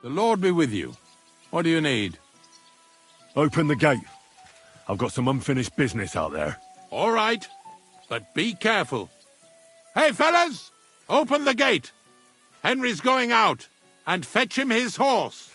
The Lord be with you. What do you need? Open the gate. I've got some unfinished business out there. All right, but be careful. Hey, fellas! Open the gate! Henry's going out, and fetch him his horse.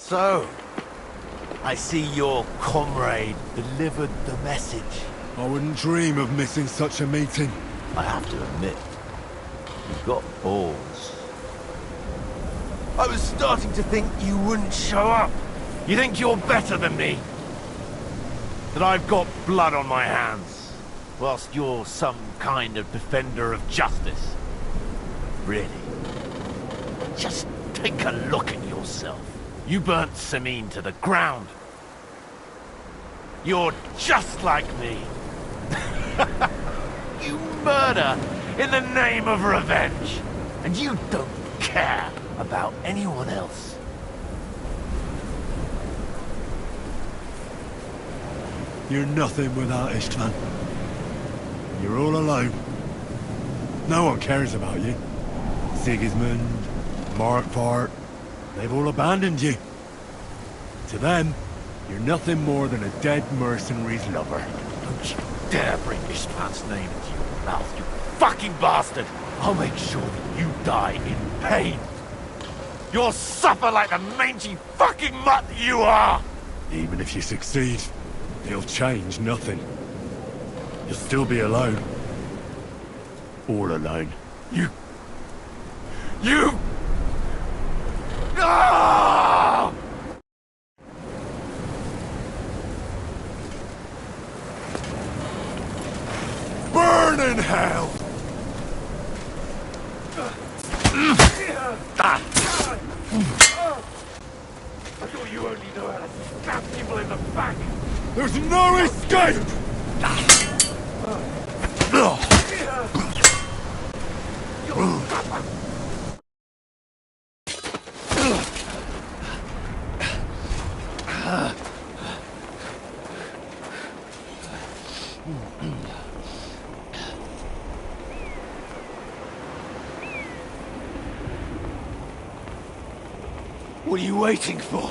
So, I see your comrade delivered the message. I wouldn't dream of missing such a meeting. I have to admit, you've got balls. I was starting to think you wouldn't show up. You think you're better than me? That I've got blood on my hands, whilst you're some kind of defender of justice. Really? Just take a look at yourself. You burnt Sameen to the ground. You're just like me. You murder in the name of revenge. And you don't care about anyone else. You're nothing without Istvan. You're all alone. No one cares about you. Sigismund, Markvart, they've all abandoned you. To them, you're nothing more than a dead mercenary's lover. Don't you dare bring Istvan's name into your mouth, you fucking bastard! I'll make sure that you die in pain. You'll suffer like the mangy fucking mutt you are! Even if you succeed, it'll change nothing. You'll still be alone. All alone. You... No! Burn in hell! I thought you only know how to stab people in the back. There's no escape! What are you waiting for?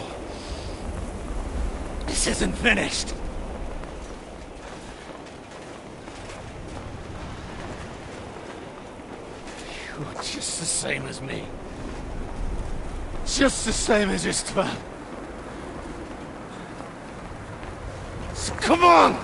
This isn't finished. You're just the same as me. Just the same as Istvan. So come on!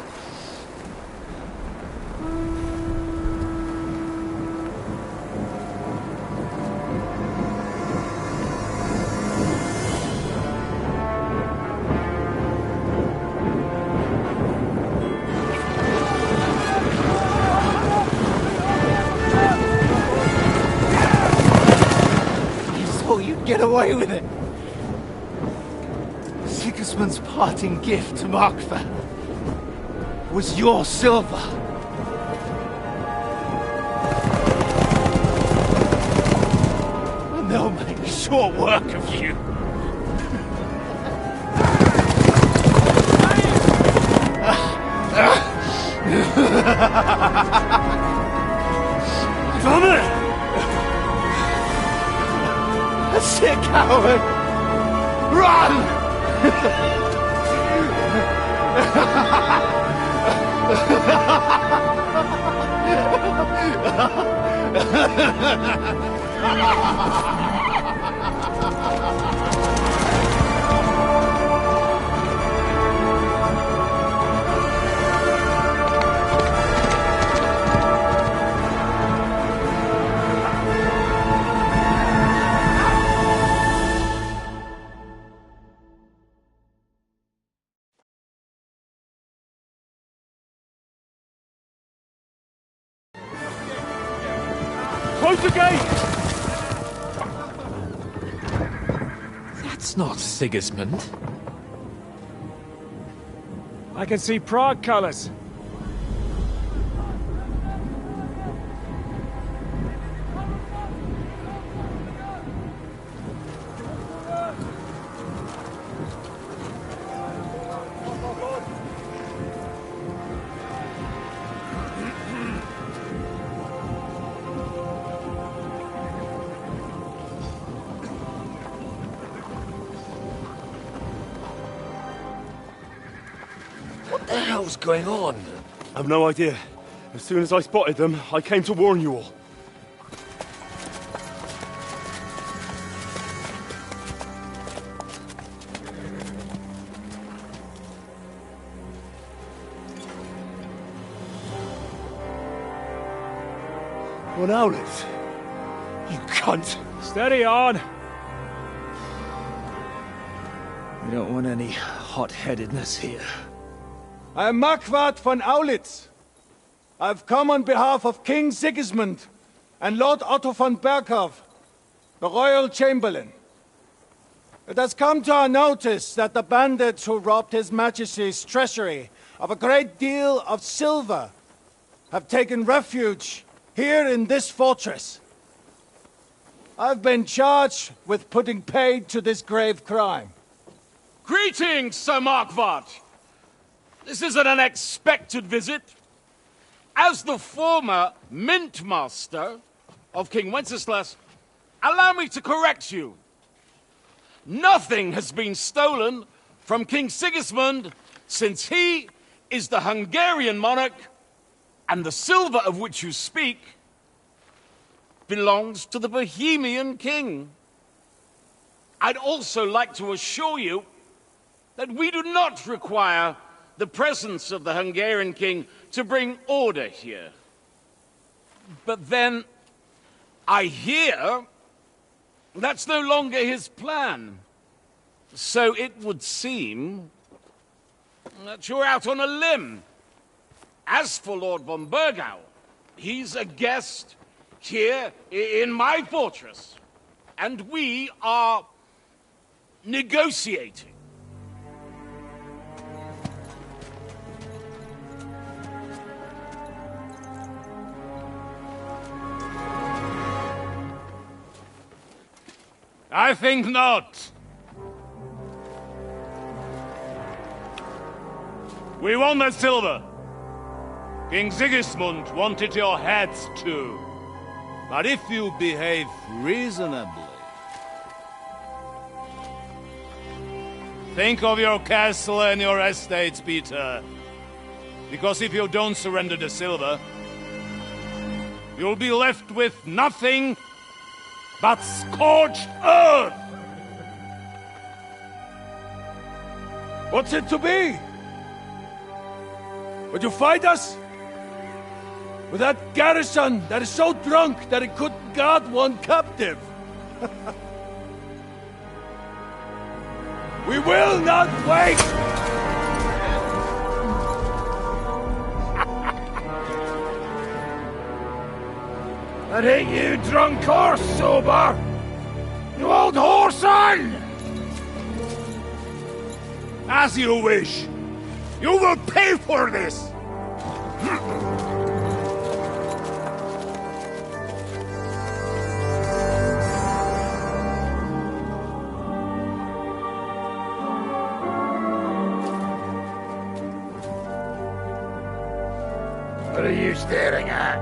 Get away with it. Sigismund's parting gift to Markvar was your silver. And they'll make short work of you. Damn it! That's it, coward! Run! Close the gate! That's not Sigismund. I can see Prague colors. What the hell's going on? I've no idea. As soon as I spotted them, I came to warn you all. What owlets? You cunt! Steady on! We don't want any hot-headedness here. I am Markvart von Aulitz. I've come on behalf of King Sigismund and Lord Otto von Berghoff, the Royal Chamberlain. It has come to our notice that the bandits who robbed His Majesty's treasury of a great deal of silver have taken refuge here in this fortress. I've been charged with putting paid to this grave crime. Greetings, Sir Markvart! This is an unexpected visit. As the former Mint Master of King Wenceslas, allow me to correct you. Nothing has been stolen from King Sigismund since he is the Hungarian monarch, and the silver of which you speak belongs to the Bohemian king. I'd also like to assure you that we do not require the presence of the Hungarian king to bring order here. But then, I hear that's no longer his plan. So it would seem that you're out on a limb. As for Lord von Bergau, he's a guest here in my fortress, and we are negotiating. I think not. We want that silver. King Sigismund wanted your heads too. But if you behave reasonably, Think of your castle and your estates, Peter. Because if you don't surrender the silver, you'll be left with nothing but scorched earth! What's it to be? Would you fight us? With that garrison that is so drunk that it couldn't guard one captive? We will not wait! That ain't you, drunk or sober! You old whoreson! As you wish. You will pay for this! What are you staring at?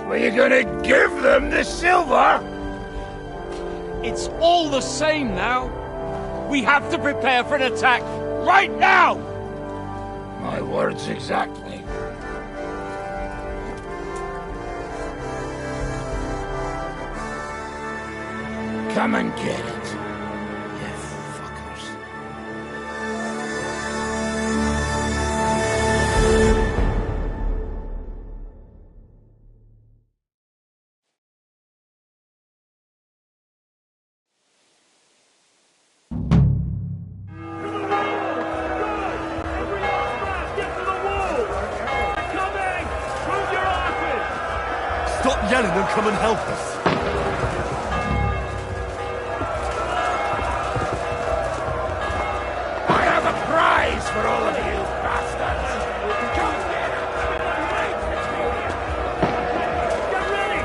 Were you gonna give them the silver? It's all the same now. We have to prepare for an attack right now! My words exactly. Come and get it, you fuckers. Stop yelling and come and help us. I have a prize for all of you bastards! Come get it! Get ready!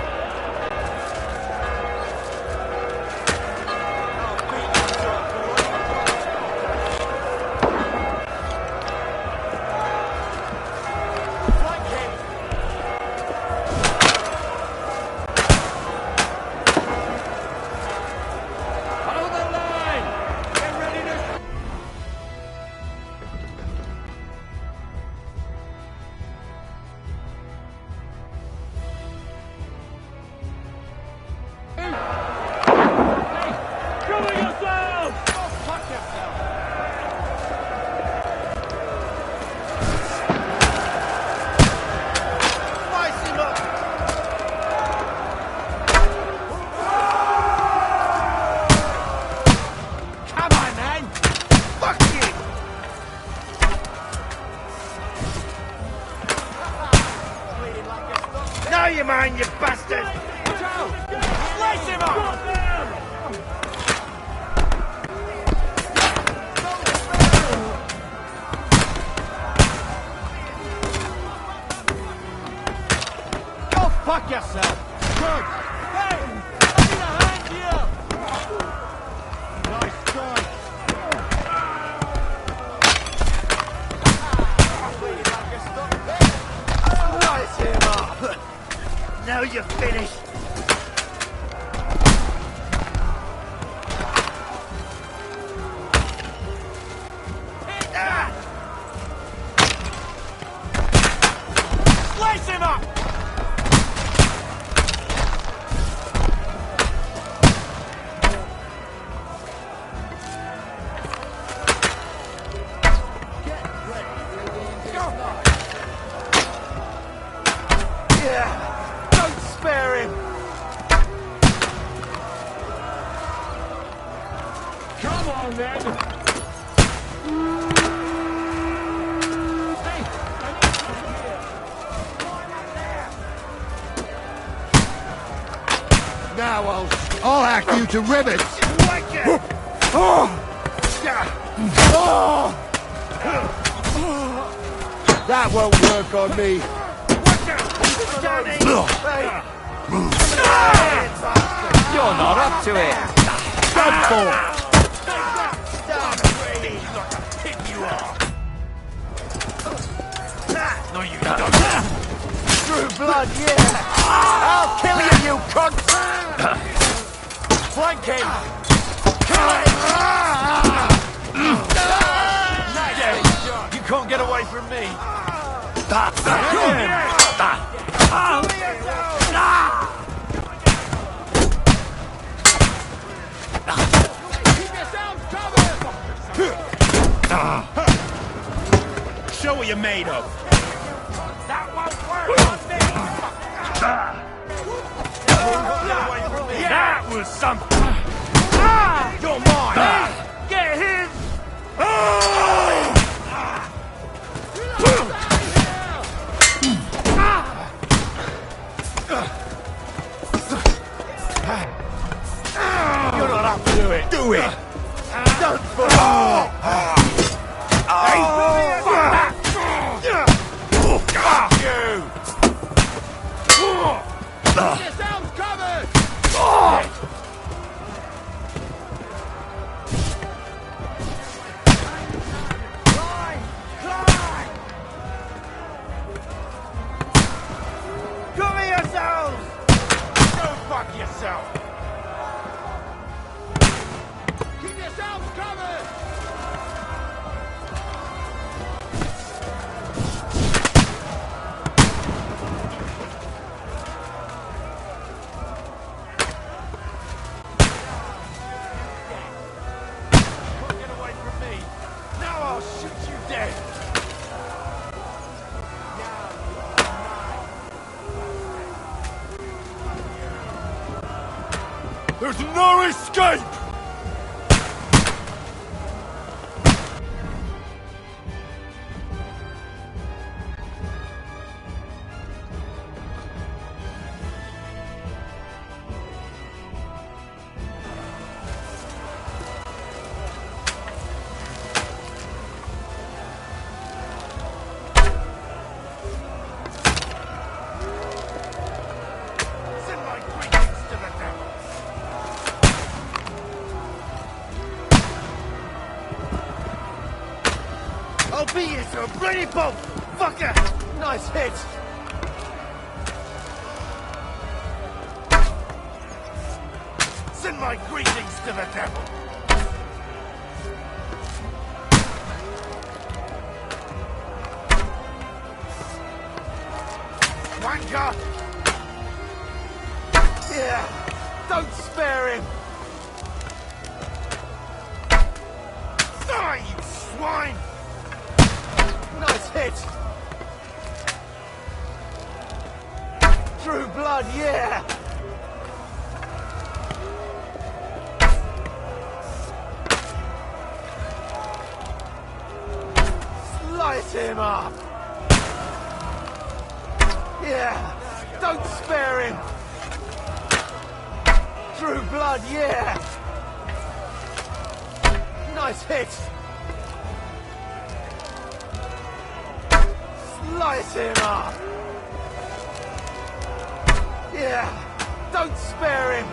Hold the line! Get ready to... Cover yourselves! Go fuck yourself! Slice him up! Come on, man! Fuck you! Now you mind, you bastard! Watch out! Slice him up! Go fuck yourself! Good! Hey! I need a hand here! Nice try! Slice him up! Now you're finished! Ah! Slice him up! Yeah! Don't spare him! Come on, then! Now I'll hack you to ribbons. Like it! That won't work on me. You're not up to it! Done for. No, you don't. True blood, yeah! I'll kill you, you cunt! away from me! Show what you're made of. That won't work on me! That was something. You're mine. Get him! You're not up to it. Do it. Don't fall! Yourselves covered! Cover yourselves! Go fuck yourself! Keep yourselves covered! Get away from me! Now I'll shoot you dead! There's no escape! Send my greetings to the devil! I'll beat you to a bloody pulp! Fucker! Nice hit! Send my greetings to the devil! Wanker! Yeah! Don't spare him! Die, you swine! Nice hit! True blood, yeah! Slice him up! Yeah! Don't spare him! True blood, yeah! Nice hit! Slice him up! Yeah! Don't spare him!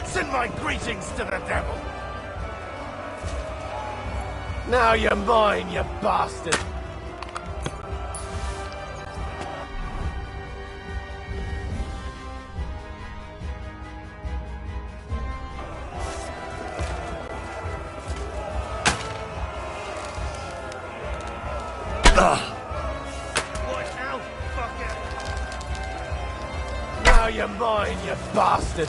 Send my greetings to the devil! Now you're mine, you bastard! What now, fucker? Now you're mine, you bastard!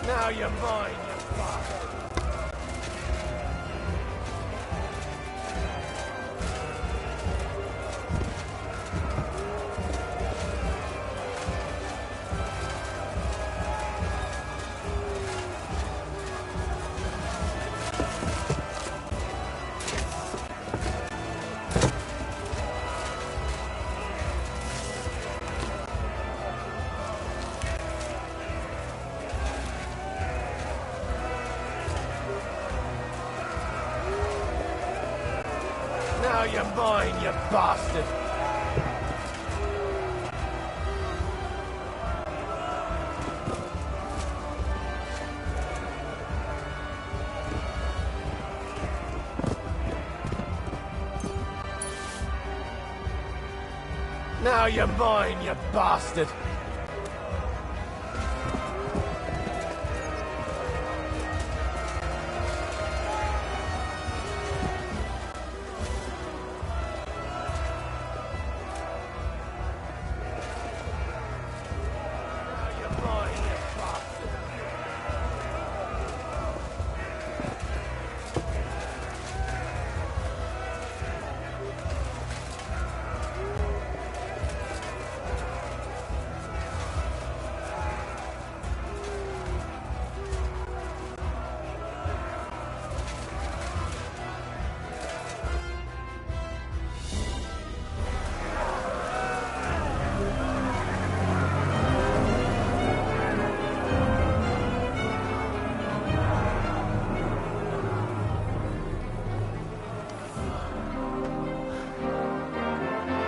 Now you're mine, you bastard! Now you're mine, you bastard! Now you're mine, you bastard!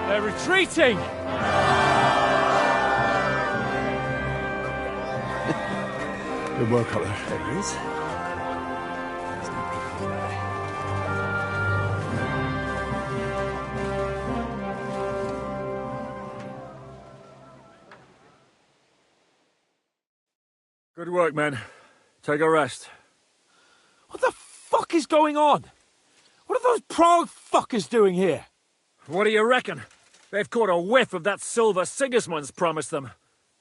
They're retreating! Good work up there. There he is. There's no people there. Good work, men. Take a rest. What the fuck is going on? What are those Prague fuckers doing here? What do you reckon? They've caught a whiff of that silver Sigismund's promised them.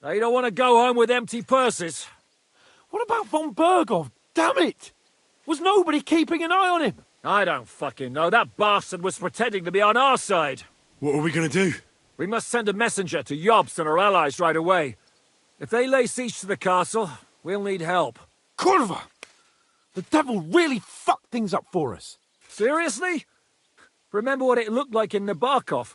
They don't want to go home with empty purses. What about von Bergov? Damn it! Was nobody keeping an eye on him? I don't fucking know. That bastard was pretending to be on our side. What are we gonna do? We must send a messenger to Jobst and our allies right away. If they lay siege to the castle, we'll need help. Kurva! The devil really fucked things up for us. Seriously? Remember what it looked like in Nabokov.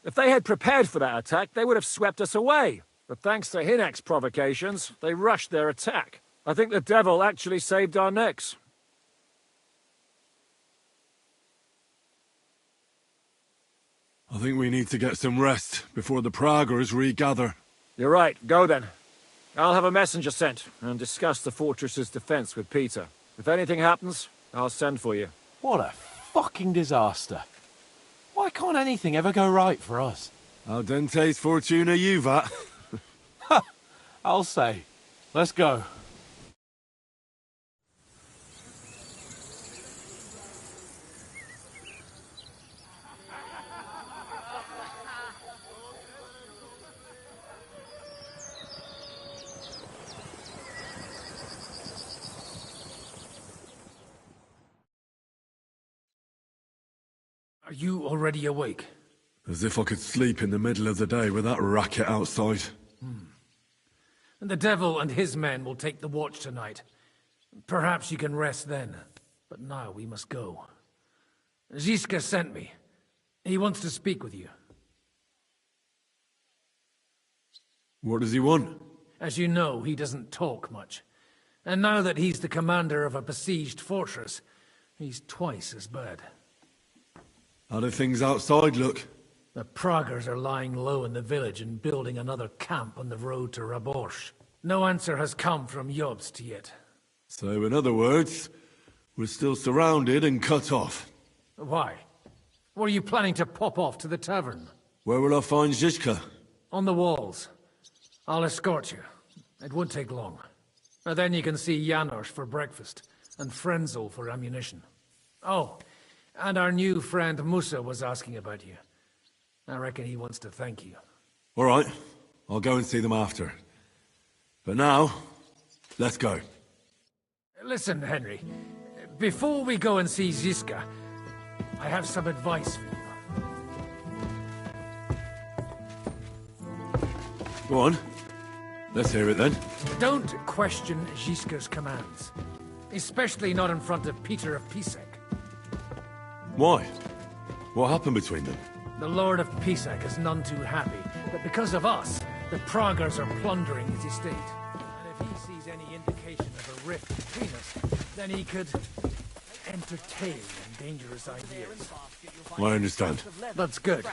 If they had prepared for that attack, they would have swept us away. But thanks to Hinek's provocations, they rushed their attack. I think the devil actually saved our necks. I think we need to get some rest before the Praguers regather. You're right. Go then. I'll have a messenger sent and discuss the fortress's defense with Peter. If anything happens, I'll send for you. What a fucking disaster. Why can't anything ever go right for us? Al dente's fortuna juvat. I'll say. Let's go. Are you already awake? As if I could sleep in the middle of the day with that racket outside. And the devil and his men will take the watch tonight. Perhaps you can rest then. But now we must go. Ziska sent me. He wants to speak with you. What does he want? As you know, he doesn't talk much. And now that he's the commander of a besieged fortress, he's twice as bad. How do things outside look? The Praguers are lying low in the village and building another camp on the road to Raborsh. No answer has come from Jobst yet. So, in other words, we're still surrounded and cut off. Why? Were you planning to pop off to the tavern? Where will I find Zizka? On the walls. I'll escort you. It won't take long. And then you can see Janos for breakfast, and Frenzel for ammunition. Oh, and our new friend Musa was asking about you. I reckon he wants to thank you. All right, I'll go and see them after. But now, let's go. Listen, Henry. Before we go and see Ziska, I have some advice for you. Go on. Let's hear it then. Don't question Ziska's commands. Especially not in front of Peter of Pisek. Why? What happened between them? The Lord of Pisek is none too happy, but because of us, the Praguers are plundering his estate. And if he sees any indication of a rift between us, then he could... entertain and dangerous ideas. I understand. That's good.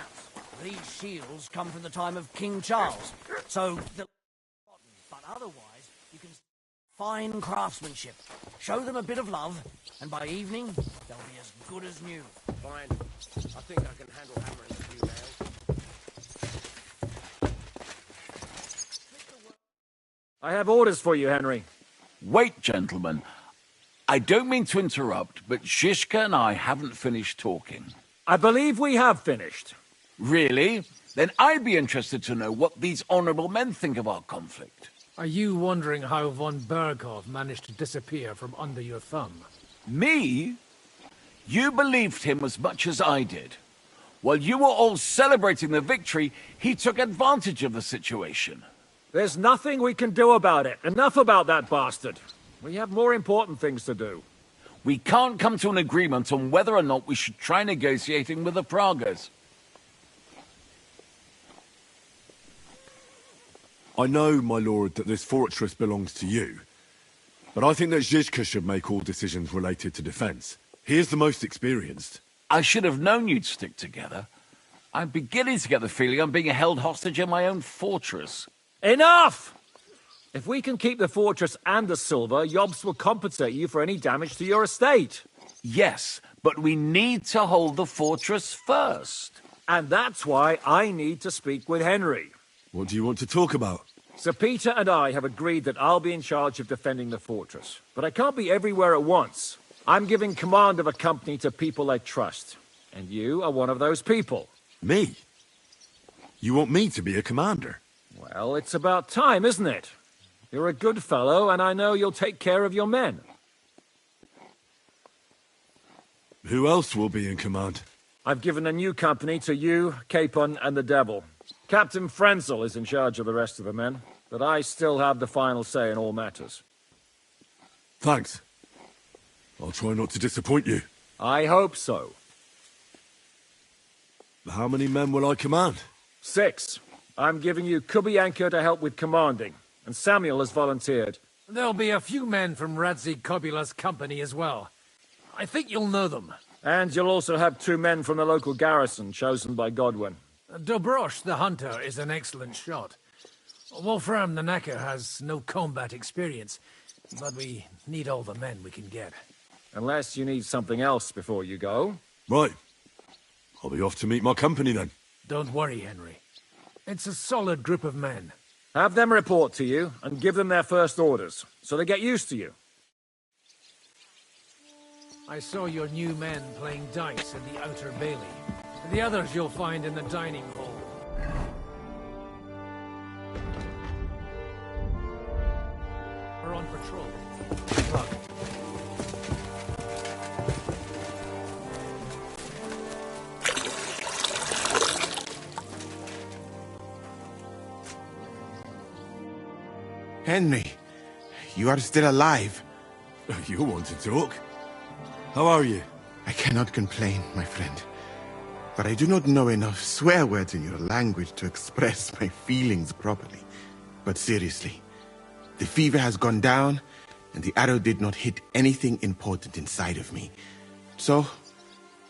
These shields come from the time of King Charles, so the... But otherwise, you can... Fine craftsmanship. Show them a bit of love, and by evening, they'll be as good as new. Fine. I think I can handle hammering a few nails. I have orders for you, Henry. Wait, gentlemen. I don't mean to interrupt, but Zizka and I haven't finished talking. I believe we have finished. Really? Then I'd be interested to know what these honorable men think of our conflict. Are you wondering how von Berghoff managed to disappear from under your thumb? Me? You believed him as much as I did. While you were all celebrating the victory, he took advantage of the situation. There's nothing we can do about it. Enough about that bastard. We have more important things to do. We can't come to an agreement on whether or not we should try negotiating with the Pragas. I know, my lord, that this fortress belongs to you. But I think that Zizka should make all decisions related to defense. He is the most experienced. I should have known you'd stick together. I'm beginning to get the feeling I'm being held hostage in my own fortress. Enough! If we can keep the fortress and the silver, Yobs will compensate you for any damage to your estate. Yes, but we need to hold the fortress first. And that's why I need to speak with Henry. What do you want to talk about? Sir Peter and I have agreed that I'll be in charge of defending the fortress. But I can't be everywhere at once. I'm giving command of a company to people I trust. And you are one of those people. Me? You want me to be a commander? Well, it's about time, isn't it? You're a good fellow, and I know you'll take care of your men. Who else will be in command? I've given a new company to you, Capon, and the Devil. Captain Frenzel is in charge of the rest of the men, but I still have the final say in all matters. Thanks. I'll try not to disappoint you. I hope so. How many men will I command? 6. I'm giving you Kubianka to help with commanding, and Samuel has volunteered. There'll be a few men from Radzi Kobula's company as well. I think you'll know them. And you'll also have 2 men from the local garrison, chosen by Godwin. Dobrosh the hunter is an excellent shot. Wolfram the Knacker has no combat experience, but we need all the men we can get. Unless you need something else before you go. Right. I'll be off to meet my company then. Don't worry, Henry. It's a solid group of men. Have them report to you, and give them their first orders, so they get used to you. I saw your new men playing dice in the outer bailey. The others you'll find in the dining hall. We're on patrol. Good luck. Henry, you are still alive. You want to talk? How are you? I cannot complain, my friend. But I do not know enough swear words in your language to express my feelings properly. But seriously, the fever has gone down, and the arrow did not hit anything important inside of me. So,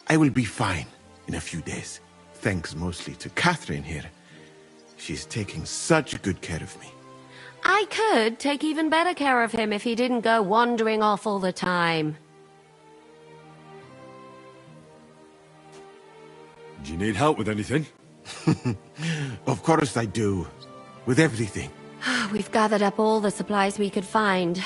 I will be fine in a few days. Thanks mostly to Catherine here. She's taking such good care of me. I could take even better care of him if he didn't go wandering off all the time. Do you need help with anything? Of course I do. With everything. We've gathered up all the supplies we could find,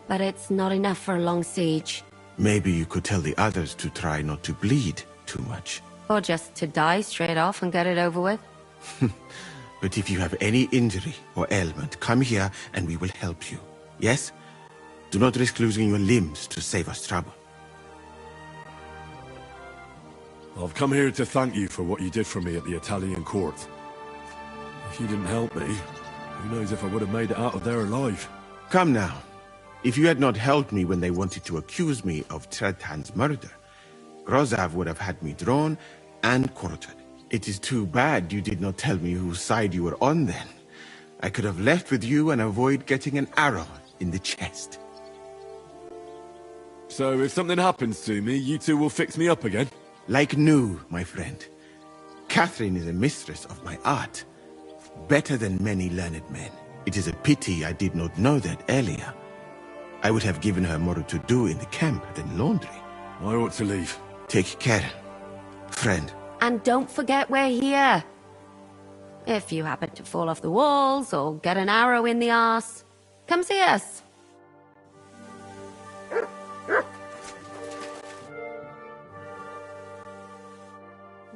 but it's not enough for a long siege. Maybe you could tell the others to try not to bleed too much. Or just to die straight off and get it over with. But if you have any injury or ailment, come here and we will help you. Yes? Do not risk losing your limbs to save us trouble. I've come here to thank you for what you did for me at the Italian court. If you didn't help me, who knows if I would have made it out of there alive. Come now. If you had not helped me when they wanted to accuse me of Tretan's murder, Grozav would have had me drawn and quartered. It is too bad you did not tell me whose side you were on then. I could have left with you and avoid getting an arrow in the chest. So if something happens to me, you two will fix me up again? Like new, my friend. Catherine is a mistress of my art. Better than many learned men. It is a pity I did not know that earlier. I would have given her more to do in the camp than laundry. I ought to leave. Take care, friend. And don't forget we're here. If you happen to fall off the walls or get an arrow in the arse, come see us.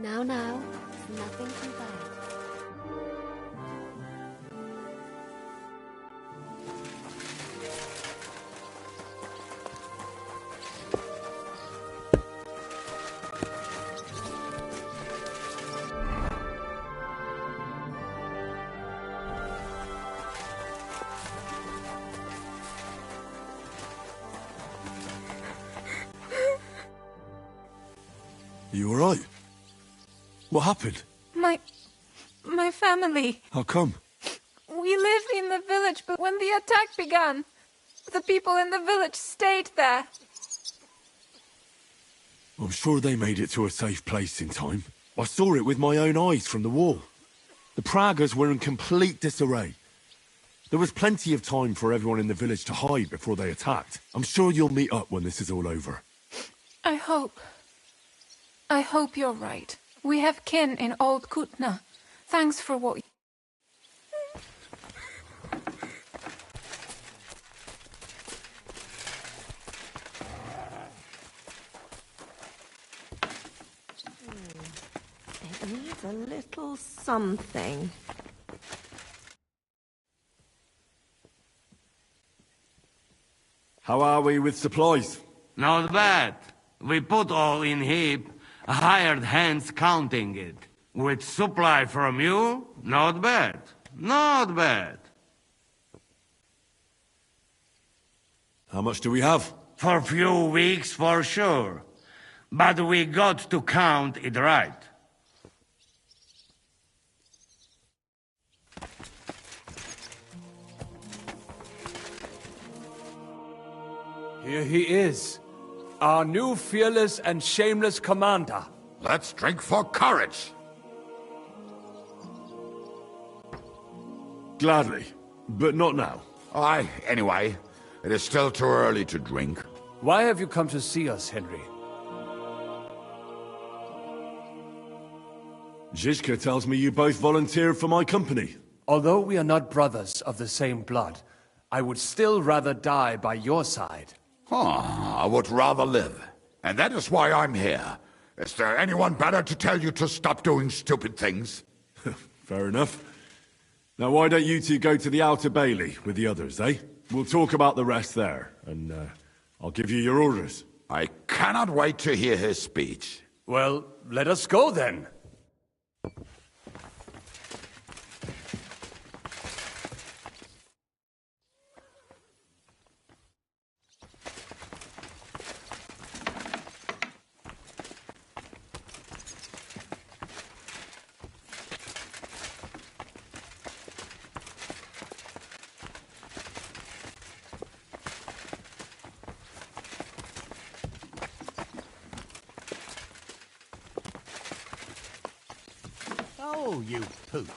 Now, it's nothing too bad. You alright? What happened? My family. How come? We lived in the village, but when the attack began, the people in the village stayed there. I'm sure they made it to a safe place in time. I saw it with my own eyes from the wall. The Pragas were in complete disarray. There was plenty of time for everyone in the village to hide before they attacked. I'm sure you'll meet up when this is all over. I hope you're right. We have kin in Old Kutna. Thanks for what... It needs a little something. How are we with supplies? Not bad. We put all in heap, hired hands counting it. With supply from you, not bad. Not bad. How much do we have? For a few weeks, for sure. But we got to count it right. Here he is. Our new fearless and shameless commander. Let's drink for courage. Gladly, but not now. Aye, anyway, it is still too early to drink. Why have you come to see us, Henry? Zizka tells me you both volunteered for my company. Although we are not brothers of the same blood, I would still rather die by your side. I would rather live. And that is why I'm here. Is there anyone better to tell you to stop doing stupid things? Fair enough. Now why don't you two go to the Outer Bailey with the others, eh? We'll talk about the rest there, and I'll give you your orders. I cannot wait to hear his speech. Well, let us go then. Oh, you pooch.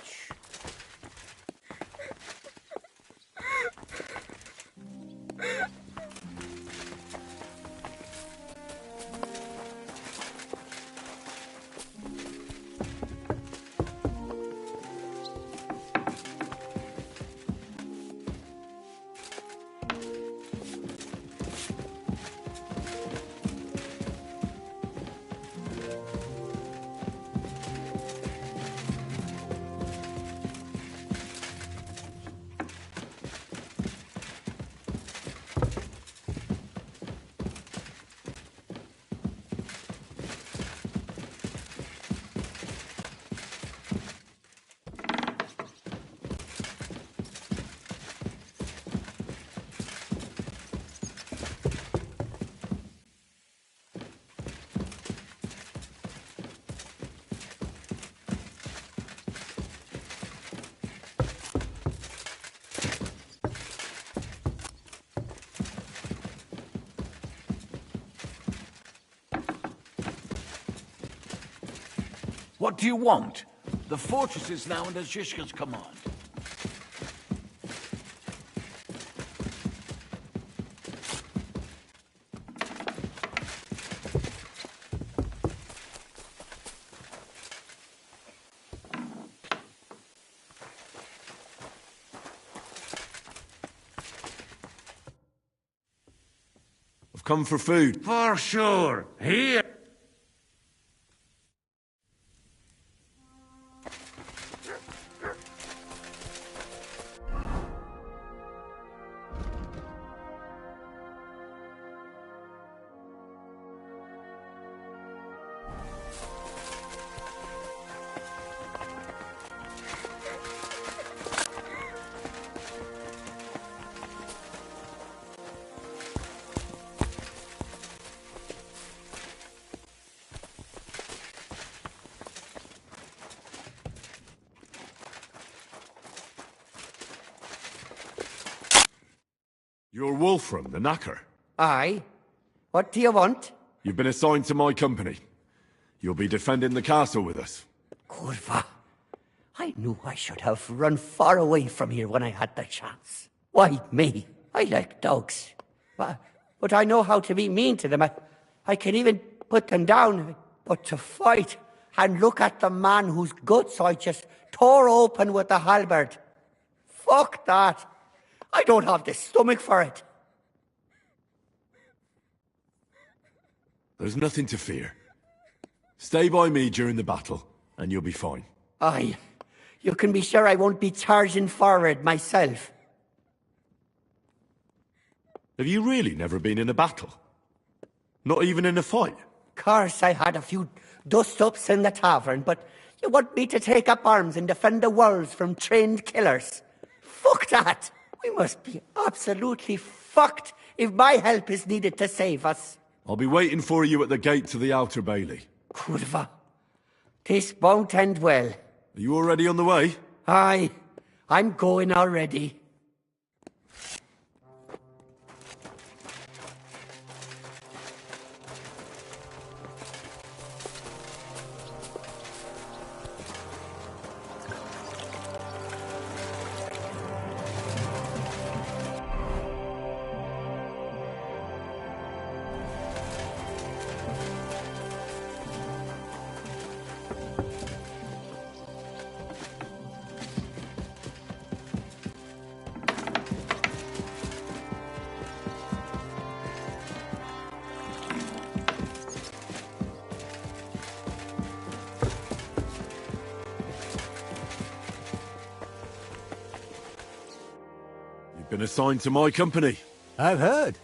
What do you want? The fortress is now under Zhishka's command. I've come for food. For sure. Here. You're Wolfram, the Knacker. Aye. What do you want? You've been assigned to my company. You'll be defending the castle with us. Curva. I knew I should have run far away from here when I had the chance. Why me? I like dogs. But I know how to be mean to them. I can even put them down. But to fight and look at the man whose guts I just tore open with the halberd. Fuck that. I don't have the stomach for it. There's nothing to fear. Stay by me during the battle, and you'll be fine. Aye. You can be sure I won't be charging forward myself. Have you really never been in a battle? Not even in a fight? Course, I had a few dust-ups in the tavern, but you want me to take up arms and defend the walls from trained killers? Fuck that! We must be absolutely fucked if my help is needed to save us. I'll be waiting for you at the gate to the outer bailey. Kurva. This won't end well. Are you already on the way? Aye. I'm going already. Been assigned to my company. I've heard.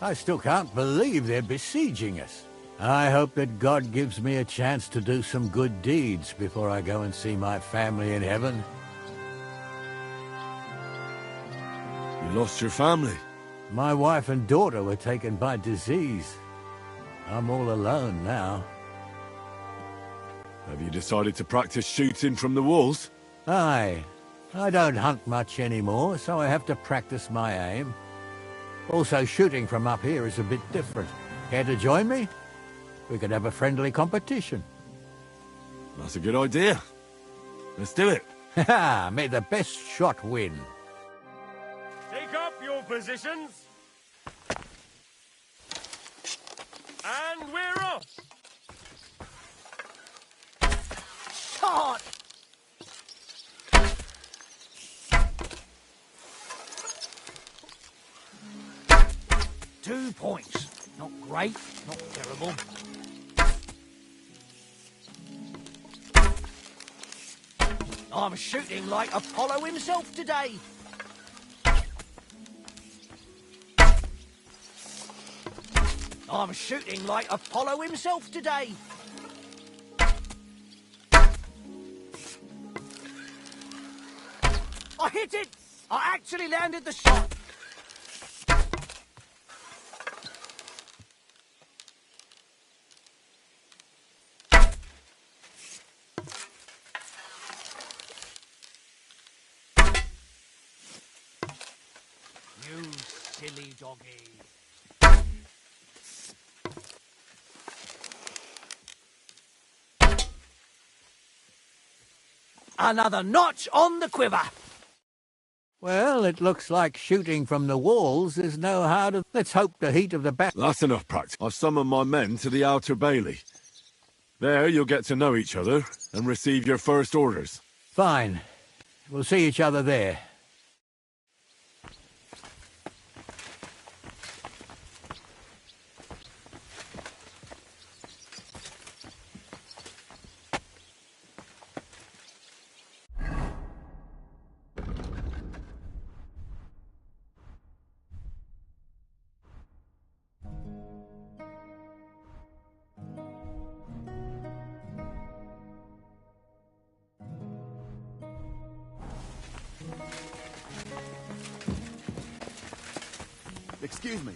I still can't believe they're besieging us. I hope that God gives me a chance to do some good deeds before I go and see my family in heaven. You lost your family? My wife and daughter were taken by disease. I'm all alone now. Have you decided to practice shooting from the walls? Aye. I don't hunt much anymore, so I have to practice my aim. Also, shooting from up here is a bit different. Care to join me? We could have a friendly competition. That's a good idea. Let's do it. Ha! May the best shot win. Take up your positions. And we're off. Shot! 2 points. Not great, not terrible. I'm shooting like Apollo himself today. I'm shooting like Apollo himself today. I hit it! I actually landed the shot. You silly doggy. Another notch on the quiver. Well, it looks like shooting from the walls is no harder. Let's hope the heat of the battle... That's enough practice. I've summoned my men to the outer bailey. There you'll get to know each other and receive your first orders. Fine. We'll see each other there. Excuse me.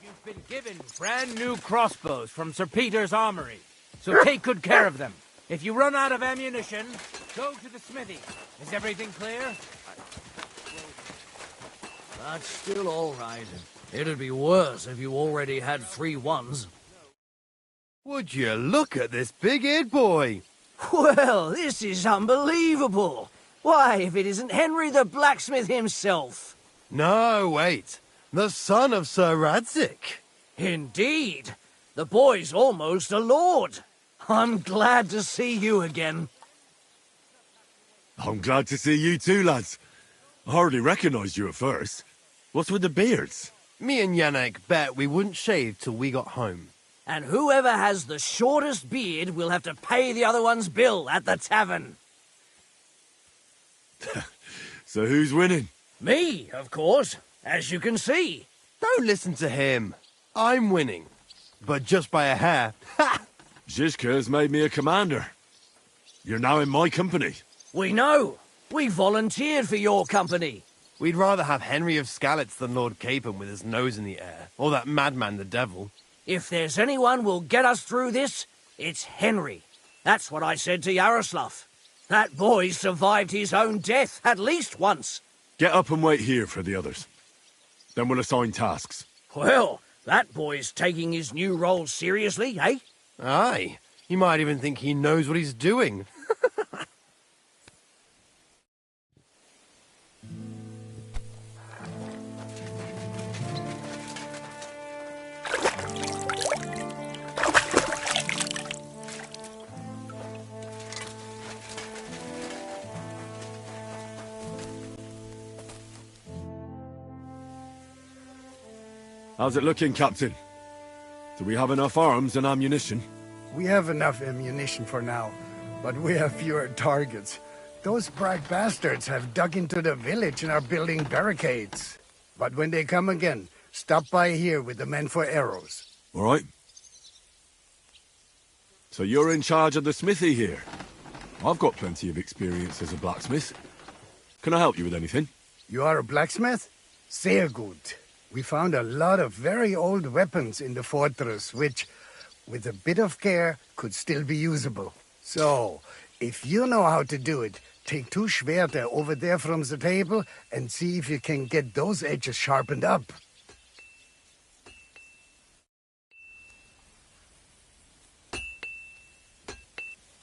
You've been given brand new crossbows from Sir Peter's armory, so take good care of them. If you run out of ammunition, go to the smithy. Is everything clear? That's still all right. It'd be worse if you already had 3 ones. Would you look at this big-eared boy? Well, this is unbelievable. Why, if it isn't Henry the blacksmith himself. No, wait. The son of Sir Radzik. Indeed. The boy's almost a lord. I'm glad to see you again. I'm glad to see you too, lads. I hardly recognised you at first. What's with the beards? Me and Yannick bet we wouldn't shave till we got home. And whoever has the shortest beard will have to pay the other one's bill at the tavern. So who's winning? Me, of course, as you can see. Don't listen to him. I'm winning. But just by a hair. Ha! Zizka has made me a commander. You're now in my company. We know. We volunteered for your company. We'd rather have Henry of Skalitz than Lord Capon with his nose in the air, or that madman the devil. If there's anyone who'll get us through this, it's Henry. That's what I said to Yaroslav. That boy survived his own death at least once. Get up and wait here for the others. Then we'll assign tasks. Well, that boy's taking his new role seriously, eh? Aye. You might even think he knows what he's doing. How's it looking, Captain? Do we have enough arms and ammunition? We have enough ammunition for now, but we have fewer targets. Those brag bastards have dug into the village and are building barricades. But when they come again, stop by here with the men for arrows. All right. So you're in charge of the smithy here? I've got plenty of experience as a blacksmith. Can I help you with anything? You are a blacksmith? Sehr gut. We found a lot of very old weapons in the fortress, which, with a bit of care, could still be usable. So, if you know how to do it, take 2 Schwerter over there from the table and see if you can get those edges sharpened up.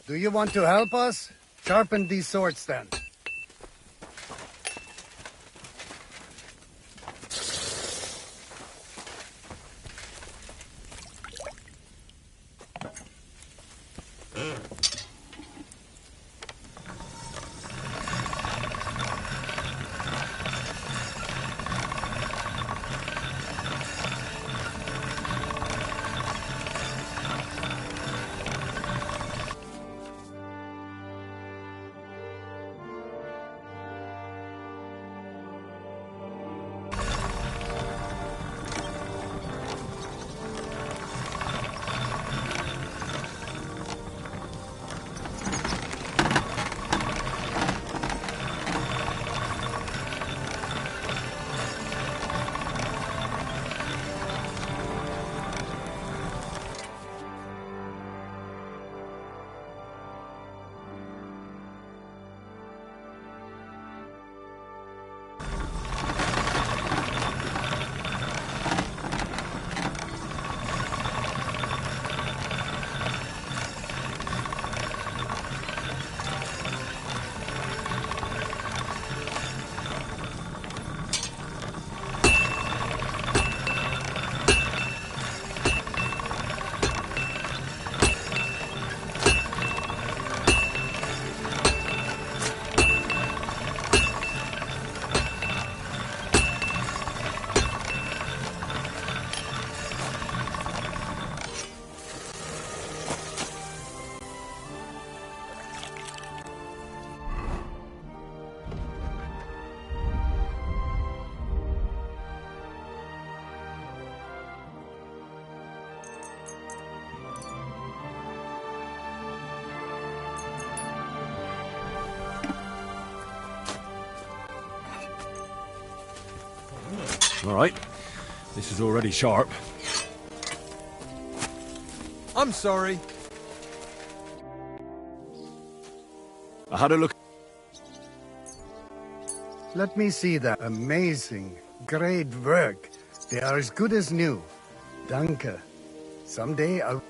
Do you want to help us? Sharpen these swords then. All right. This is already sharp. I'm sorry. I had a look. Let me see that. Amazing. Great work. They are as good as new. Danke. Someday I'll...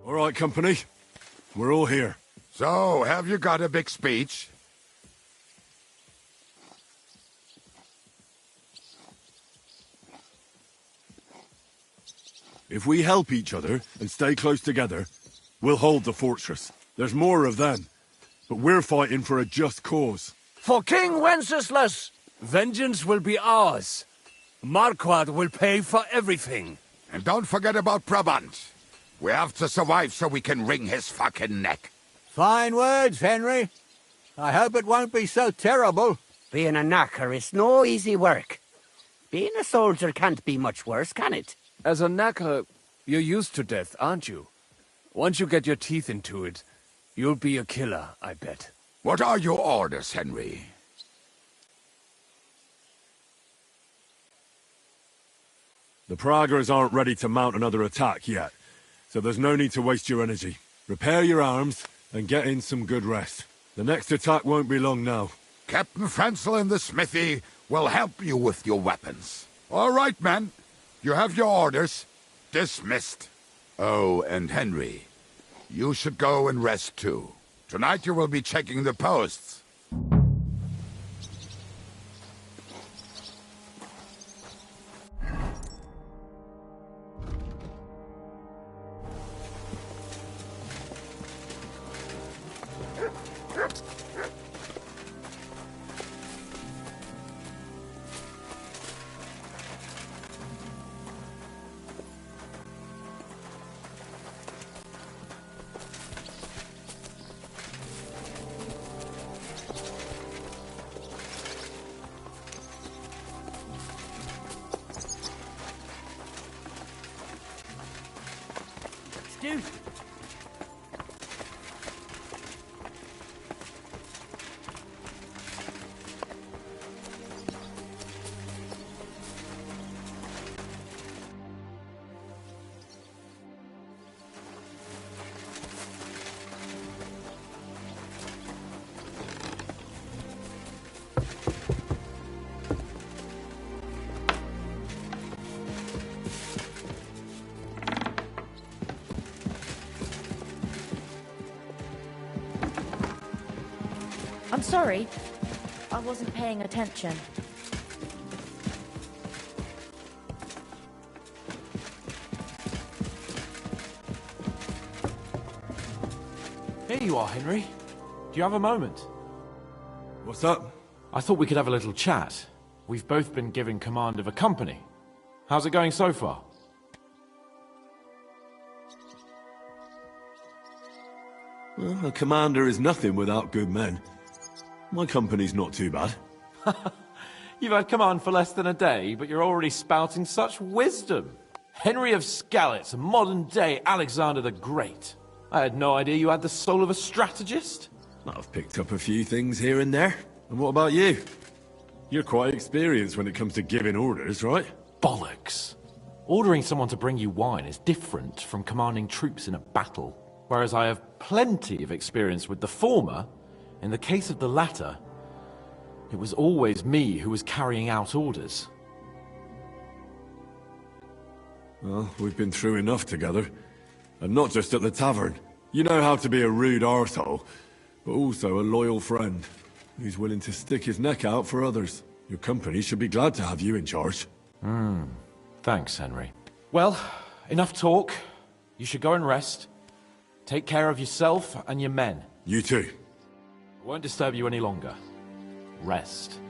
All right, company. We're all here. So, have you got a big speech? If we help each other and stay close together, we'll hold the fortress. There's more of them, but we're fighting for a just cause. For King Wenceslas! Vengeance will be ours. Marquardt will pay for everything. And don't forget about Brabant. We have to survive so we can wring his fucking neck. Fine words, Henry. I hope it won't be so terrible. Being a knacker is no easy work. Being a soldier can't be much worse, can it? As a knacker, you're used to death, aren't you? Once you get your teeth into it, you'll be a killer, I bet. What are your orders, Henry? The Praggers aren't ready to mount another attack yet, so there's no need to waste your energy. Repair your arms and get in some good rest. The next attack won't be long now. Captain Frenzel in the smithy will help you with your weapons. All right, men. You have your orders. Dismissed. Oh, and Henry, you should go and rest too. Tonight you will be checking the posts. Excuse me. I'm sorry. I wasn't paying attention. Here you are, Henry. Do you have a moment? What's up? I thought we could have a little chat. We've both been given command of a company. How's it going so far? Well, a commander is nothing without good men. My company's not too bad. You've had command for less than a day, but you're already spouting such wisdom. Henry of Skalitz, a modern-day Alexander the Great. I had no idea you had the soul of a strategist. I've picked up a few things here and there. And what about you? You're quite experienced when it comes to giving orders, right? Bollocks. Ordering someone to bring you wine is different from commanding troops in a battle. Whereas I have plenty of experience with the former, in the case of the latter, it was always me who was carrying out orders. Well, we've been through enough together. And not just at the tavern. You know how to be a rude arsehole, but also a loyal friend, who's willing to stick his neck out for others. Your company should be glad to have you in charge. Thanks, Henry. Well, enough talk. You should go and rest. Take care of yourself and your men. You too. I won't disturb you any longer. Rest.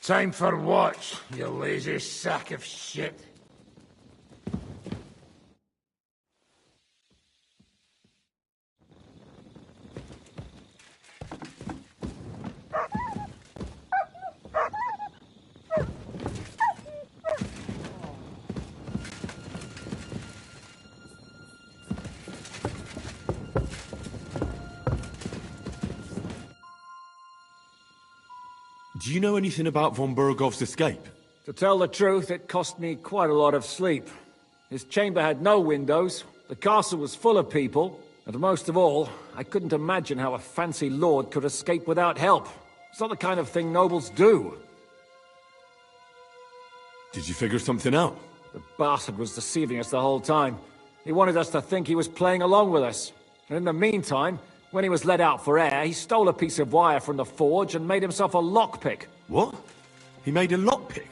Time for what, you lazy sack of shit? Do you know anything about von Bergov's escape? To tell the truth, it cost me quite a lot of sleep. His chamber had no windows, the castle was full of people, and most of all, I couldn't imagine how a fancy lord could escape without help. It's not the kind of thing nobles do. Did you figure something out? The bastard was deceiving us the whole time. He wanted us to think he was playing along with us. And in the meantime, when he was let out for air, he stole a piece of wire from the forge and made himself a lockpick. What? He made a lockpick?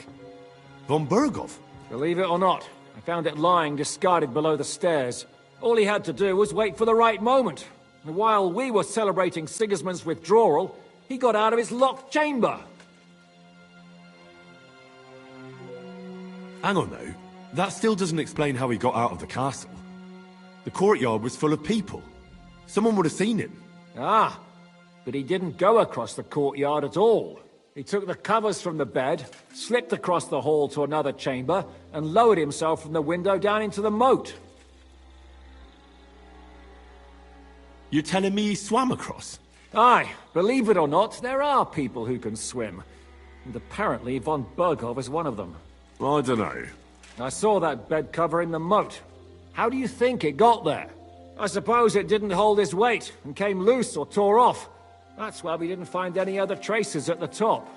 Von Bergov? Believe it or not, I found it lying discarded below the stairs. All he had to do was wait for the right moment. And while we were celebrating Sigismund's withdrawal, he got out of his locked chamber. Hang on though, that still doesn't explain how he got out of the castle. The courtyard was full of people. Someone would have seen him. Ah, but he didn't go across the courtyard at all. He took the covers from the bed, slipped across the hall to another chamber, and lowered himself from the window down into the moat. You're telling me he swam across? Aye, believe it or not, there are people who can swim. And apparently von Bergov is one of them. I don't know. I saw that bed cover in the moat. How do you think it got there? I suppose it didn't hold his weight and came loose or tore off. That's why we didn't find any other traces at the top.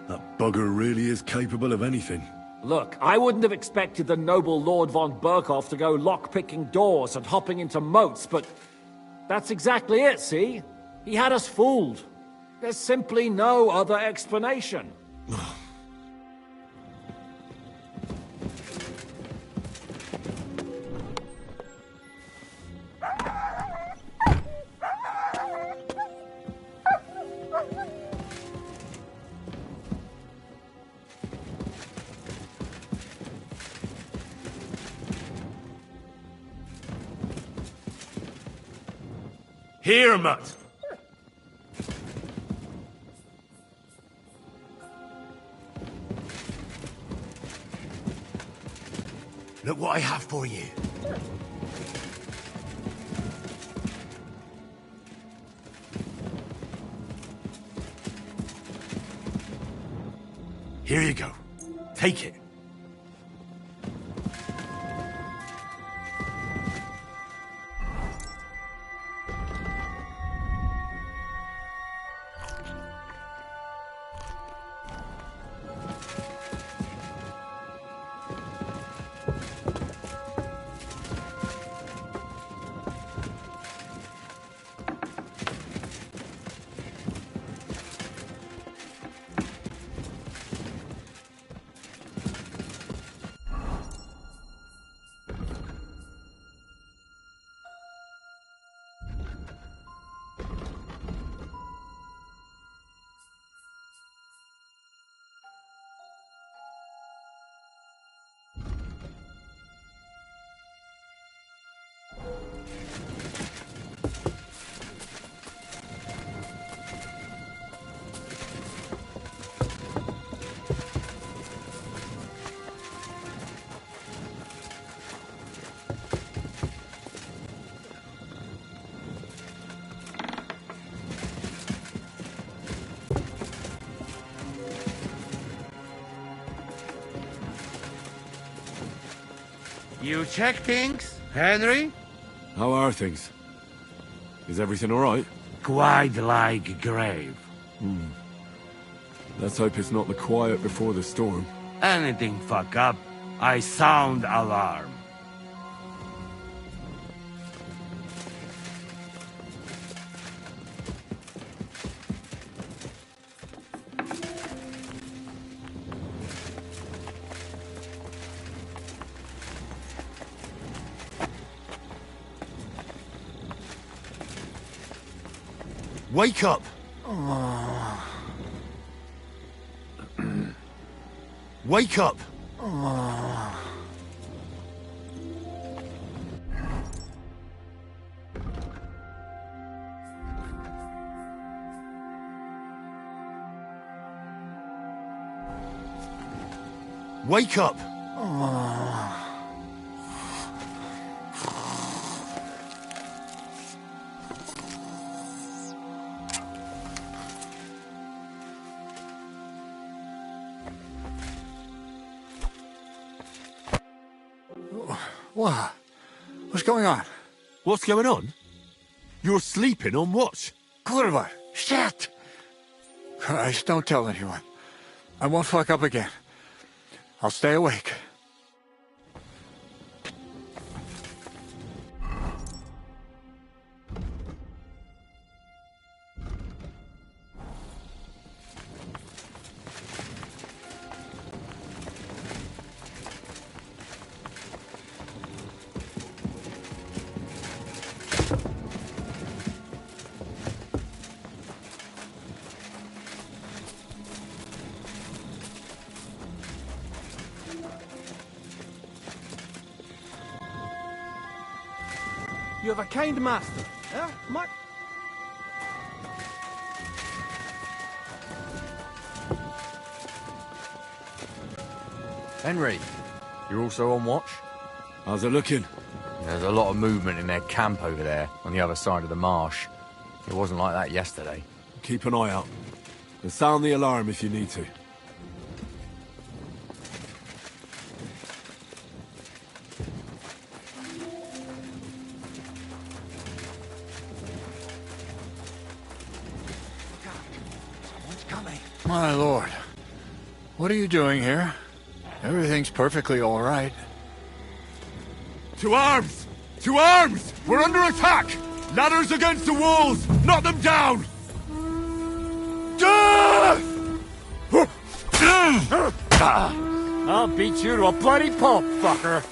That bugger really is capable of anything. Look, I wouldn't have expected the noble Lord von Berkhoff to go lock-picking doors and hopping into moats, but that's exactly it, see? He had us fooled. There's simply no other explanation. Here, Mutt! Look what I have for you. Here you go. Take it. You check things, Henry? How are things? Is everything all right? Quite like grave. Let's hope it's not the quiet before the storm. Anything fuck up, I sound alarm. Wake up! Wake up! Wake up! What? What's going on? What's going on? You're sleeping on watch. Kurva! Shit! Christ, don't tell anyone. I won't fuck up again. I'll stay awake. You have a kind master, eh? Henry, you're also on watch? How's it looking? There's a lot of movement in their camp over there, on the other side of the marsh. It wasn't like that yesterday. Keep an eye out. And sound the alarm if you need to. My lord, what are you doing here? Everything's perfectly all right. To arms! To arms! We're under attack! Ladders against the walls! Knock them down! Death! I'll beat you to a bloody pulp, fucker!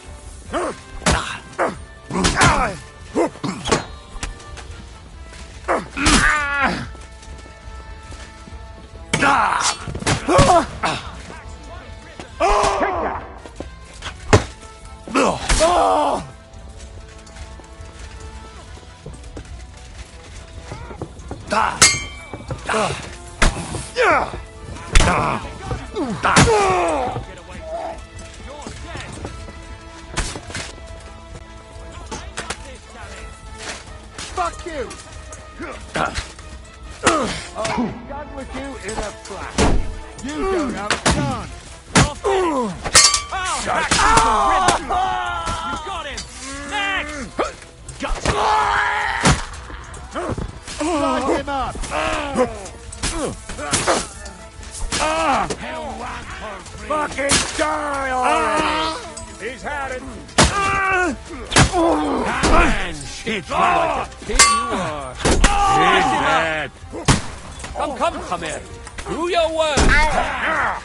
Fuck you! I'll be done with you in a flash. You don't have a chance. Oh, you got him! Next! Line him up! Fucking die already! He's had it! Man, shit, you like the pig you are! He's dead! Come here! Do your work!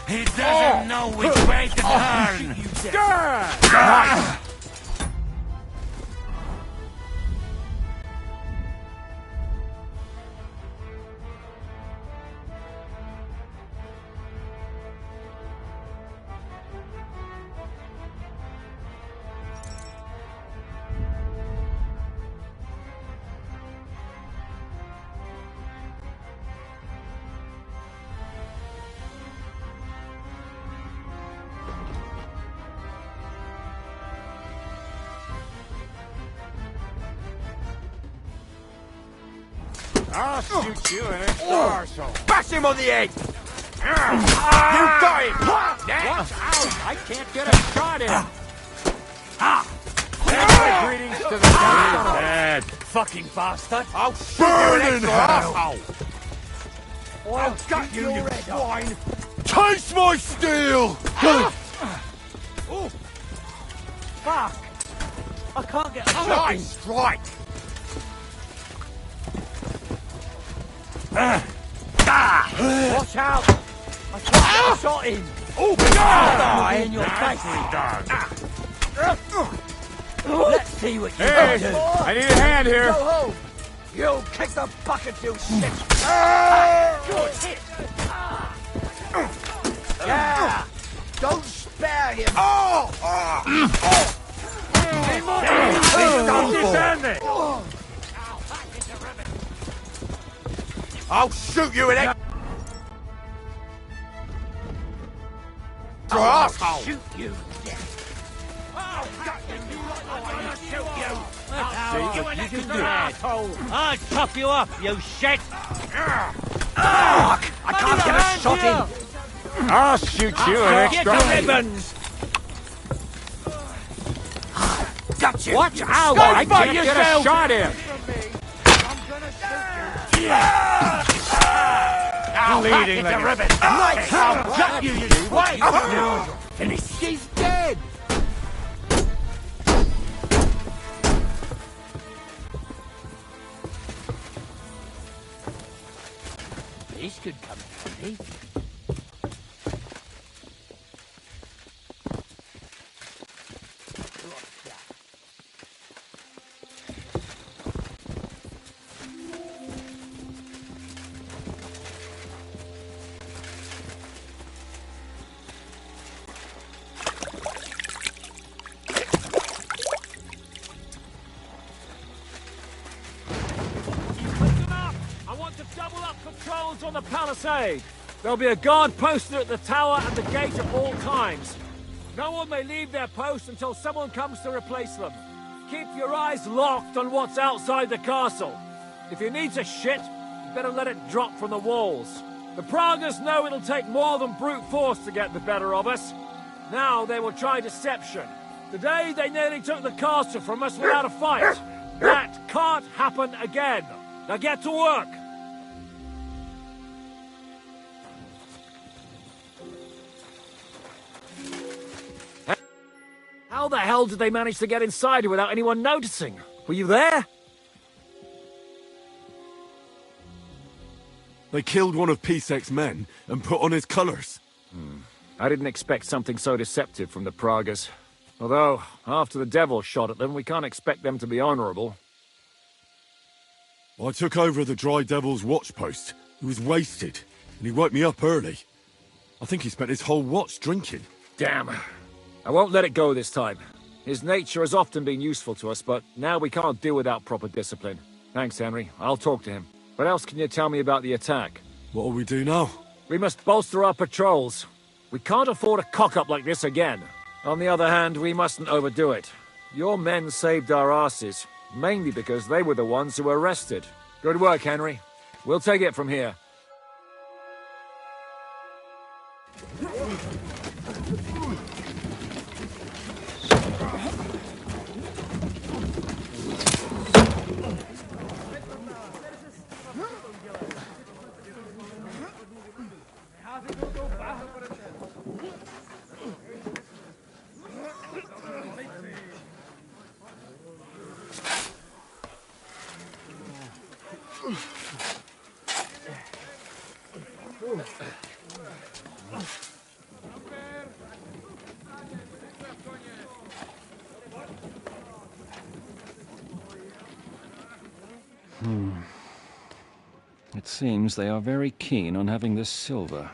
He doesn't know which way to turn! I'll shoot you in an arsehole. Bash him on the head! You got him! Next! Ow! I can't get a shot in! My greetings to the dead. Fucking bastard! I'll shoot you in an arsehole! I'll gut you, you swine! Taste my steel! Oh! Fuck! I can't get a shot in! Strike! Watch out! I can't get a shot in! Oh, Die in your face! Let's see what you can do! I need a hand here! Go home! You kick the bucket, you shit! I'll shoot you in it! I'll Asshole! shoot you dead. I'll gut you. I'm gonna shoot you. See what you can do. I'll chop you up, you shit! I can't get a shot in. I'll shoot you an extra. Get your ribbons! Got you. Watch out! Go I fight can't get a yourself. shot in! I'll Bleeding cut like the a- ribbon. Nice. I'll gut you, you swine. Now you're finished. She's dead. This could come handy. On the palisade. There'll be a guard posted at the tower and the gate at all times. No one may leave their post until someone comes to replace them. Keep your eyes locked on what's outside the castle. If you need to shit, you better let it drop from the walls. The Pragas know it'll take more than brute force to get the better of us. Now they will try deception. Today they nearly took the castle from us without a fight. That can't happen again. Now get to work. How the hell did they manage to get inside without anyone noticing? Were you there? They killed one of Pisek's men and put on his colours. I didn't expect something so deceptive from the Pragas. Although, after the devil shot at them, we can't expect them to be honourable. I took over the Dry Devil's watch post. He was wasted, and he woke me up early. I think he spent his whole watch drinking. Damn. I won't let it go this time. His nature has often been useful to us, but now we can't do without proper discipline. Thanks, Henry. I'll talk to him. What else can you tell me about the attack? What'll we do now? We must bolster our patrols. We can't afford a cock-up like this again. On the other hand, we mustn't overdo it. Your men saved our asses, mainly because they were the ones who were arrested. Good work, Henry. We'll take it from here. It seems they are very keen on having this silver.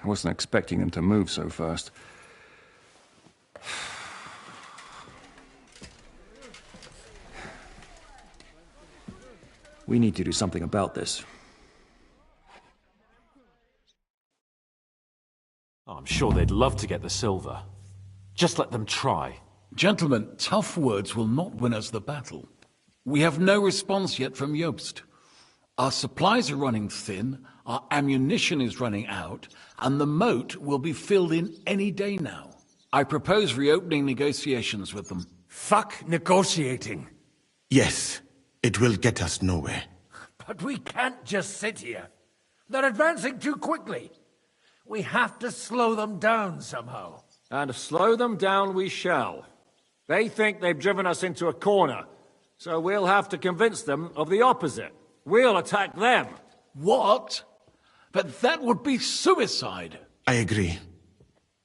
I wasn't expecting them to move so fast. We need to do something about this. I'm sure they'd love to get the silver. Just let them try. Gentlemen, tough words will not win us the battle. We have no response yet from Jobst. Our supplies are running thin, our ammunition is running out, and the moat will be filled in any day now. I propose reopening negotiations with them. Fuck negotiating. Yes, it will get us nowhere. But we can't just sit here. They're advancing too quickly. We have to slow them down somehow. And slow them down we shall. They think they've driven us into a corner, so we'll have to convince them of the opposite. We'll attack them. What? But that would be suicide. I agree.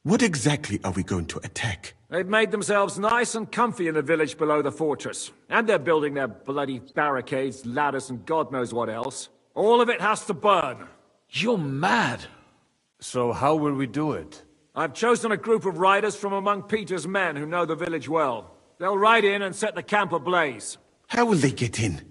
What exactly are we going to attack? They've made themselves nice and comfy in the village below the fortress. And they're building their bloody barricades, ladders, and God knows what else. All of it has to burn. You're mad. So how will we do it? I've chosen a group of riders from among Peter's men who know the village well. They'll ride in and set the camp ablaze. How will they get in?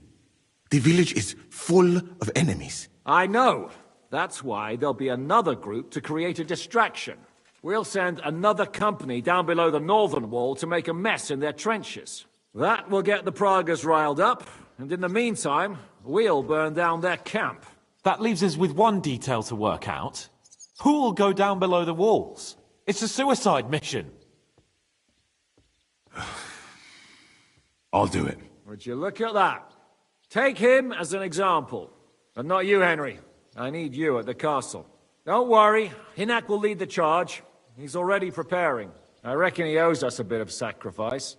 The village is full of enemies. I know. That's why there'll be another group to create a distraction. We'll send another company down below the northern wall to make a mess in their trenches. That will get the Pragas riled up, and in the meantime, we'll burn down their camp. That leaves us with one detail to work out. Who will go down below the walls? It's a suicide mission. I'll do it. Would you look at that? Take him as an example. And not you, Henry. I need you at the castle. Don't worry, Hinak will lead the charge. He's already preparing. I reckon he owes us a bit of sacrifice.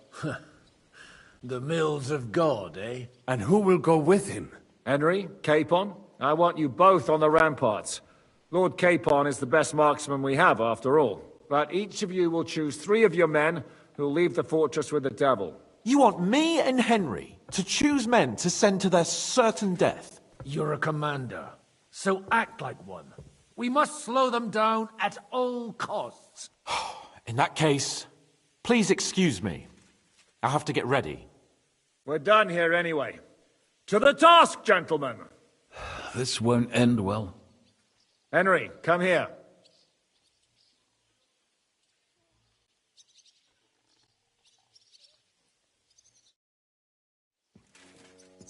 The mills of God, eh? And who will go with him? Henry, Capon, I want you both on the ramparts. Lord Capon is the best marksman we have, after all. But each of you will choose 3 of your men who'll leave the fortress with the devil. You want me and Henry to choose men to send to their certain death? You're a commander, so act like one. We must slow them down at all costs. In that case, please excuse me. I'll have to get ready. We're done here anyway. To the task, gentlemen! This won't end well. Henry, come here.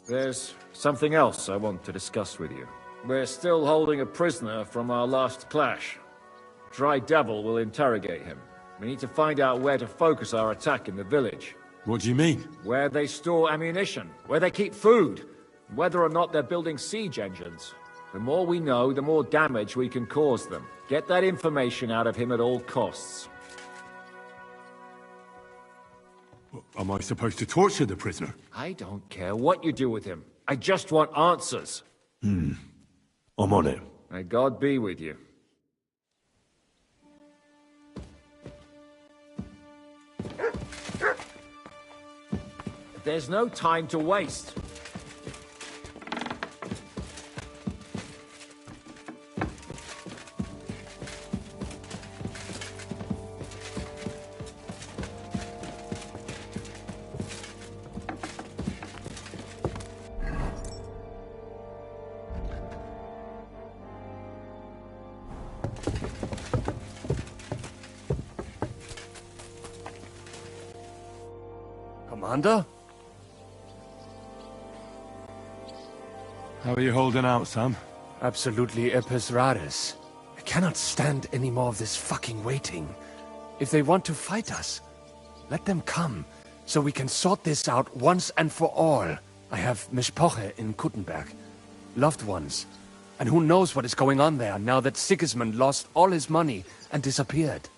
There's something else I want to discuss with you. We're still holding a prisoner from our last clash. Dry Devil will interrogate him. We need to find out where to focus our attack in the village. What do you mean? Where they store ammunition, where they keep food, whether or not they're building siege engines. The more we know, the more damage we can cause them. Get that information out of him at all costs. Am I supposed to torture the prisoner? I don't care what you do with him. I just want answers. I'm on it. May God be with you. There's no time to waste. Commander? How are you holding out, Sam? Absolutely epis raris. I cannot stand any more of this fucking waiting. If they want to fight us, let them come, so we can sort this out once and for all. I have Mishpoche in Kuttenberg, loved ones. And who knows what is going on there now that Sigismund lost all his money and disappeared.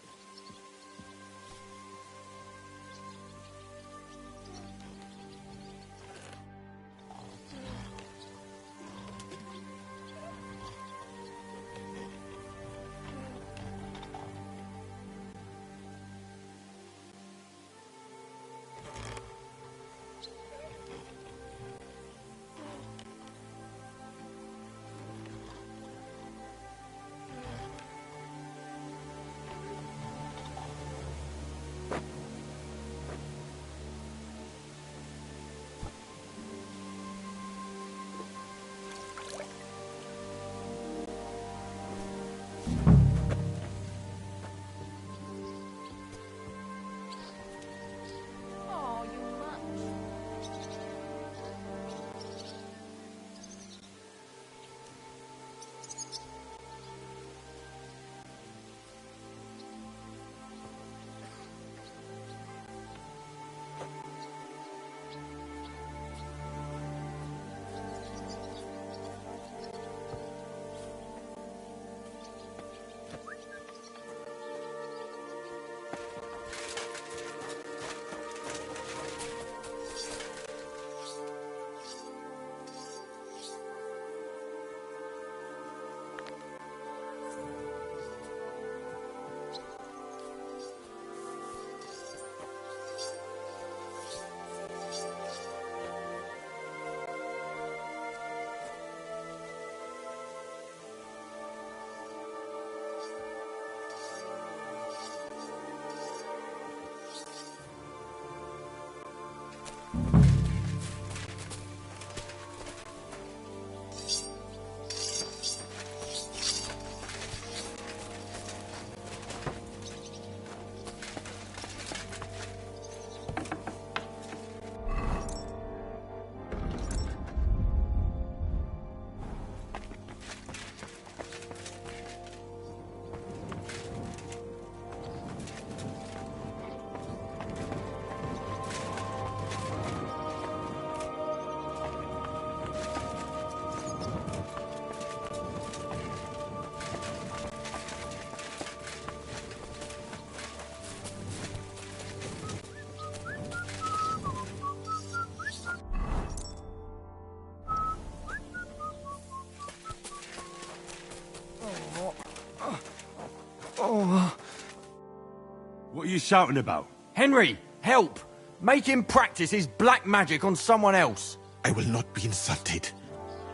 What are you shouting about? Henry, help! Make him practice his black magic on someone else. I will not be insulted.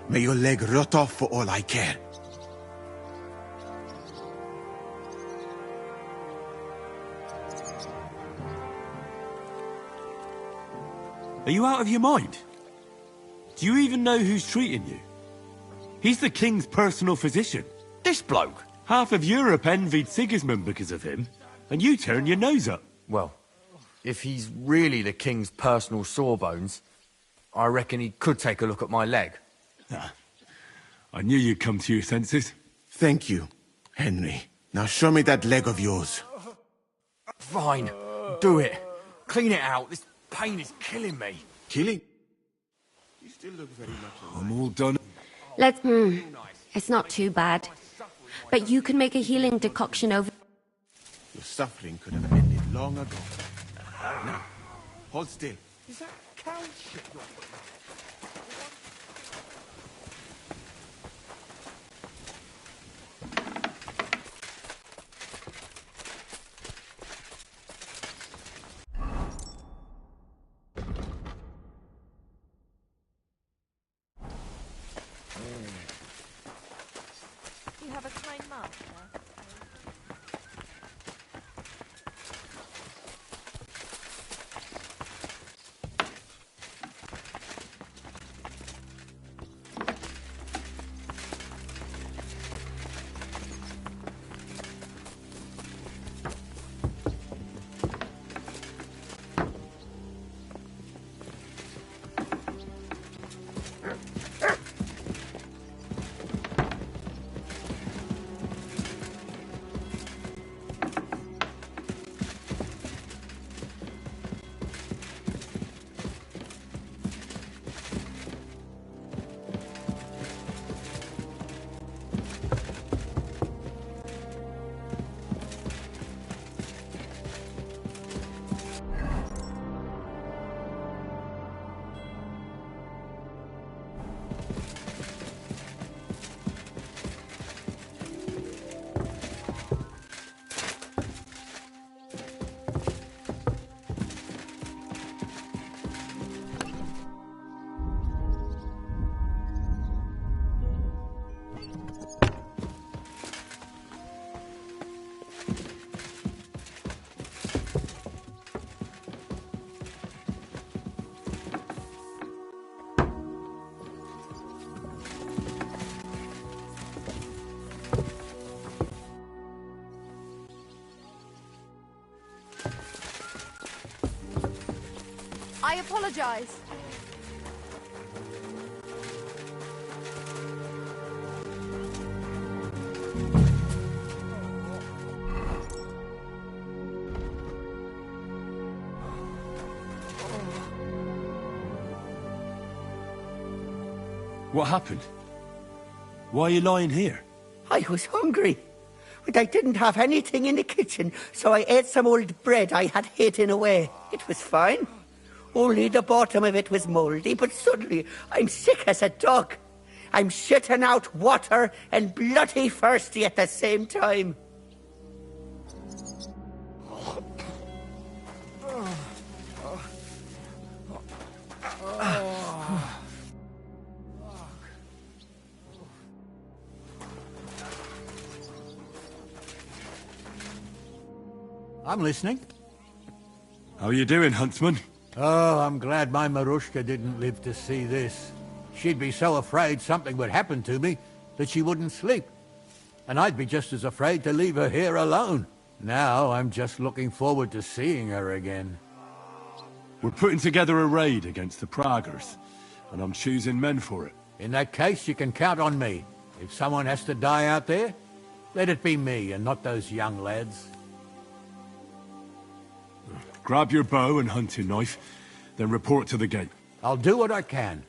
May your leg rot off for all I care. Are you out of your mind? Do you even know who's treating you? He's the king's personal physician. This bloke? Half of Europe envied Sigismund because of him, and you turn your nose up. Well, if he's really the king's personal sawbones, I reckon he could take a look at my leg. I knew you'd come to your senses. Thank you, Henry. Now show me that leg of yours. Fine. Do it. Clean it out. This pain is killing me. Killing? You still look very much alive. I'm all done. Let's... It's not too bad. But you can make a healing decoction over... Your suffering could have ended long ago. Now, hold still. Is that cow shit you're putting? You have a kind master. I apologize. What happened? Why are you lying here? I was hungry, but I didn't have anything in the kitchen, so I ate some old bread I had hidden away. It was fine. Only the bottom of it was mouldy, but suddenly I'm sick as a dog. I'm shitting out water and bloody thirsty at the same time. I'm listening. How are you doing, Huntsman? Oh, I'm glad my Marushka didn't live to see this. She'd be so afraid something would happen to me that she wouldn't sleep. And I'd be just as afraid to leave her here alone. Now I'm just looking forward to seeing her again. We're putting together a raid against the Praggers, and I'm choosing men for it. In that case, you can count on me. If someone has to die out there, let it be me and not those young lads. Grab your bow and hunting knife, then report to the gate. I'll do what I can.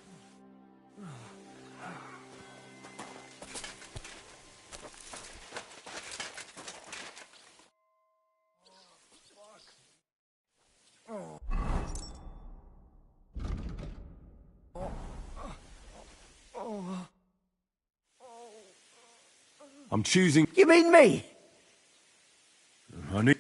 I'm choosing... You mean me? I need...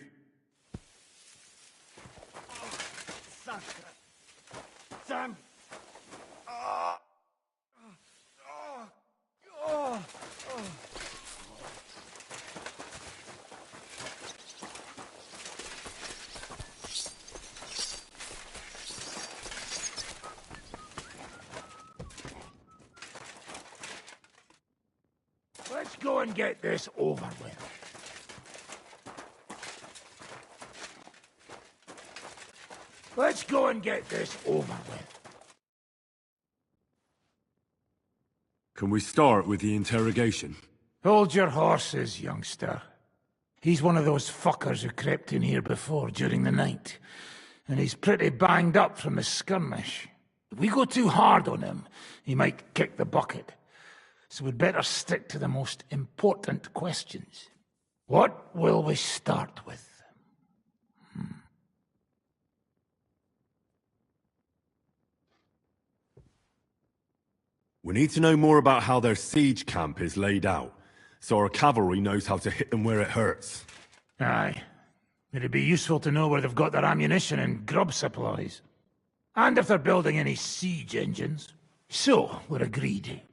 Let's go and get this over with. Let's go and get this over with. Can we start with the interrogation? Hold your horses, youngster. He's one of those fuckers who crept in here before during the night. And he's pretty banged up from the skirmish. If we go too hard on him, he might kick the bucket. So we'd better stick to the most important questions. What will we start with? We need to know more about how their siege camp is laid out, so our cavalry knows how to hit them where it hurts. Aye. It'd be useful to know where they've got their ammunition and grub supplies. And if they're building any siege engines. So, we're agreed.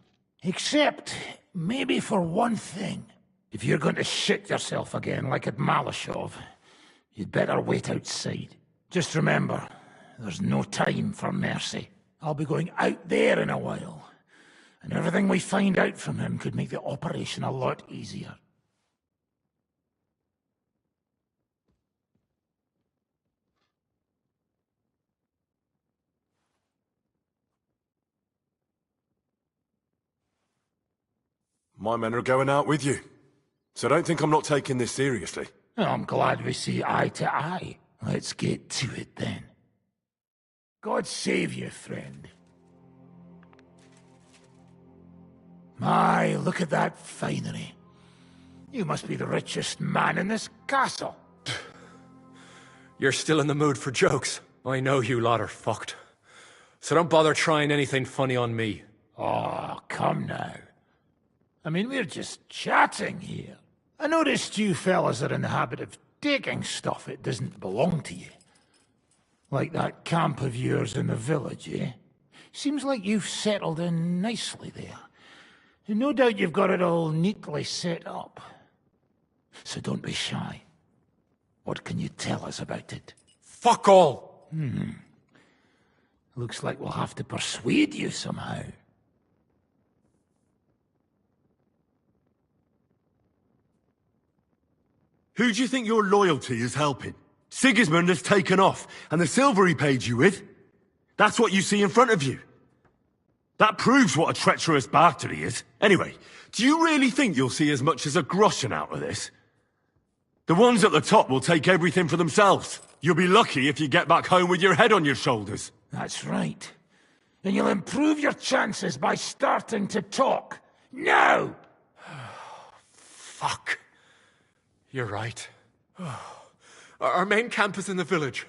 Except, maybe for one thing. If you're going to shit yourself again like at Malashov, you'd better wait outside. Just remember, there's no time for mercy. I'll be going out there in a while. And everything we find out from him could make the operation a lot easier. My men are going out with you, so don't think I'm not taking this seriously. Well, I'm glad we see eye to eye. Let's get to it then. God save you, friend. My, look at that finery. You must be the richest man in this castle. You're still in the mood for jokes. I know you lot are fucked. So don't bother trying anything funny on me. Oh, come now. I mean, we're just chatting here. I noticed you fellas are in the habit of taking stuff that doesn't belong to you. Like that camp of yours in the village, eh? Seems like you've settled in nicely there. And no doubt you've got it all neatly set up. So don't be shy. What can you tell us about it? Fuck all! Looks like we'll have to persuade you somehow. Who do you think your loyalty is helping? Sigismund has taken off, and the silver he paid you with? That's what you see in front of you. That proves what a treacherous bastard he is. Anyway, do you really think you'll see as much as a groschen out of this? The ones at the top will take everything for themselves. You'll be lucky if you get back home with your head on your shoulders. That's right. And you'll improve your chances by starting to talk. Now! Fuck. You're right. Our main camp is in the village.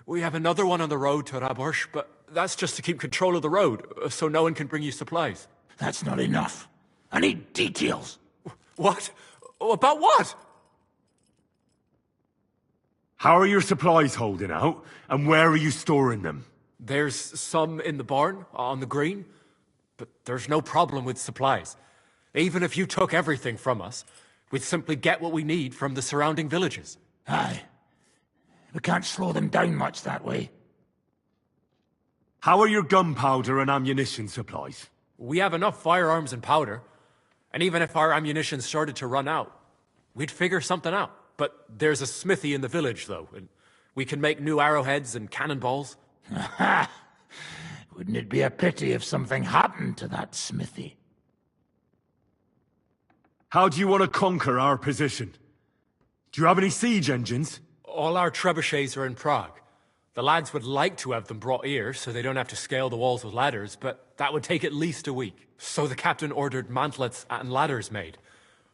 We have another one on the road to Raborsh, but that's just to keep control of the road, so no one can bring you supplies. That's not enough. I need details. What? About what? How are your supplies holding out, and where are you storing them? There's some in the barn, on the green, but there's no problem with supplies. Even if you took everything from us, we'd simply get what we need from the surrounding villages. Aye. We can't slow them down much that way. How are your gunpowder and ammunition supplies? We have enough firearms and powder, and even if our ammunition started to run out, we'd figure something out. But there's a smithy in the village, though, and we can make new arrowheads and cannonballs. Aha! Wouldn't it be a pity if something happened to that smithy? How do you want to conquer our position? Do you have any siege engines? All our trebuchets are in Prague. The lads would like to have them brought here, so they don't have to scale the walls with ladders, but that would take at least a week. So the captain ordered mantlets and ladders made.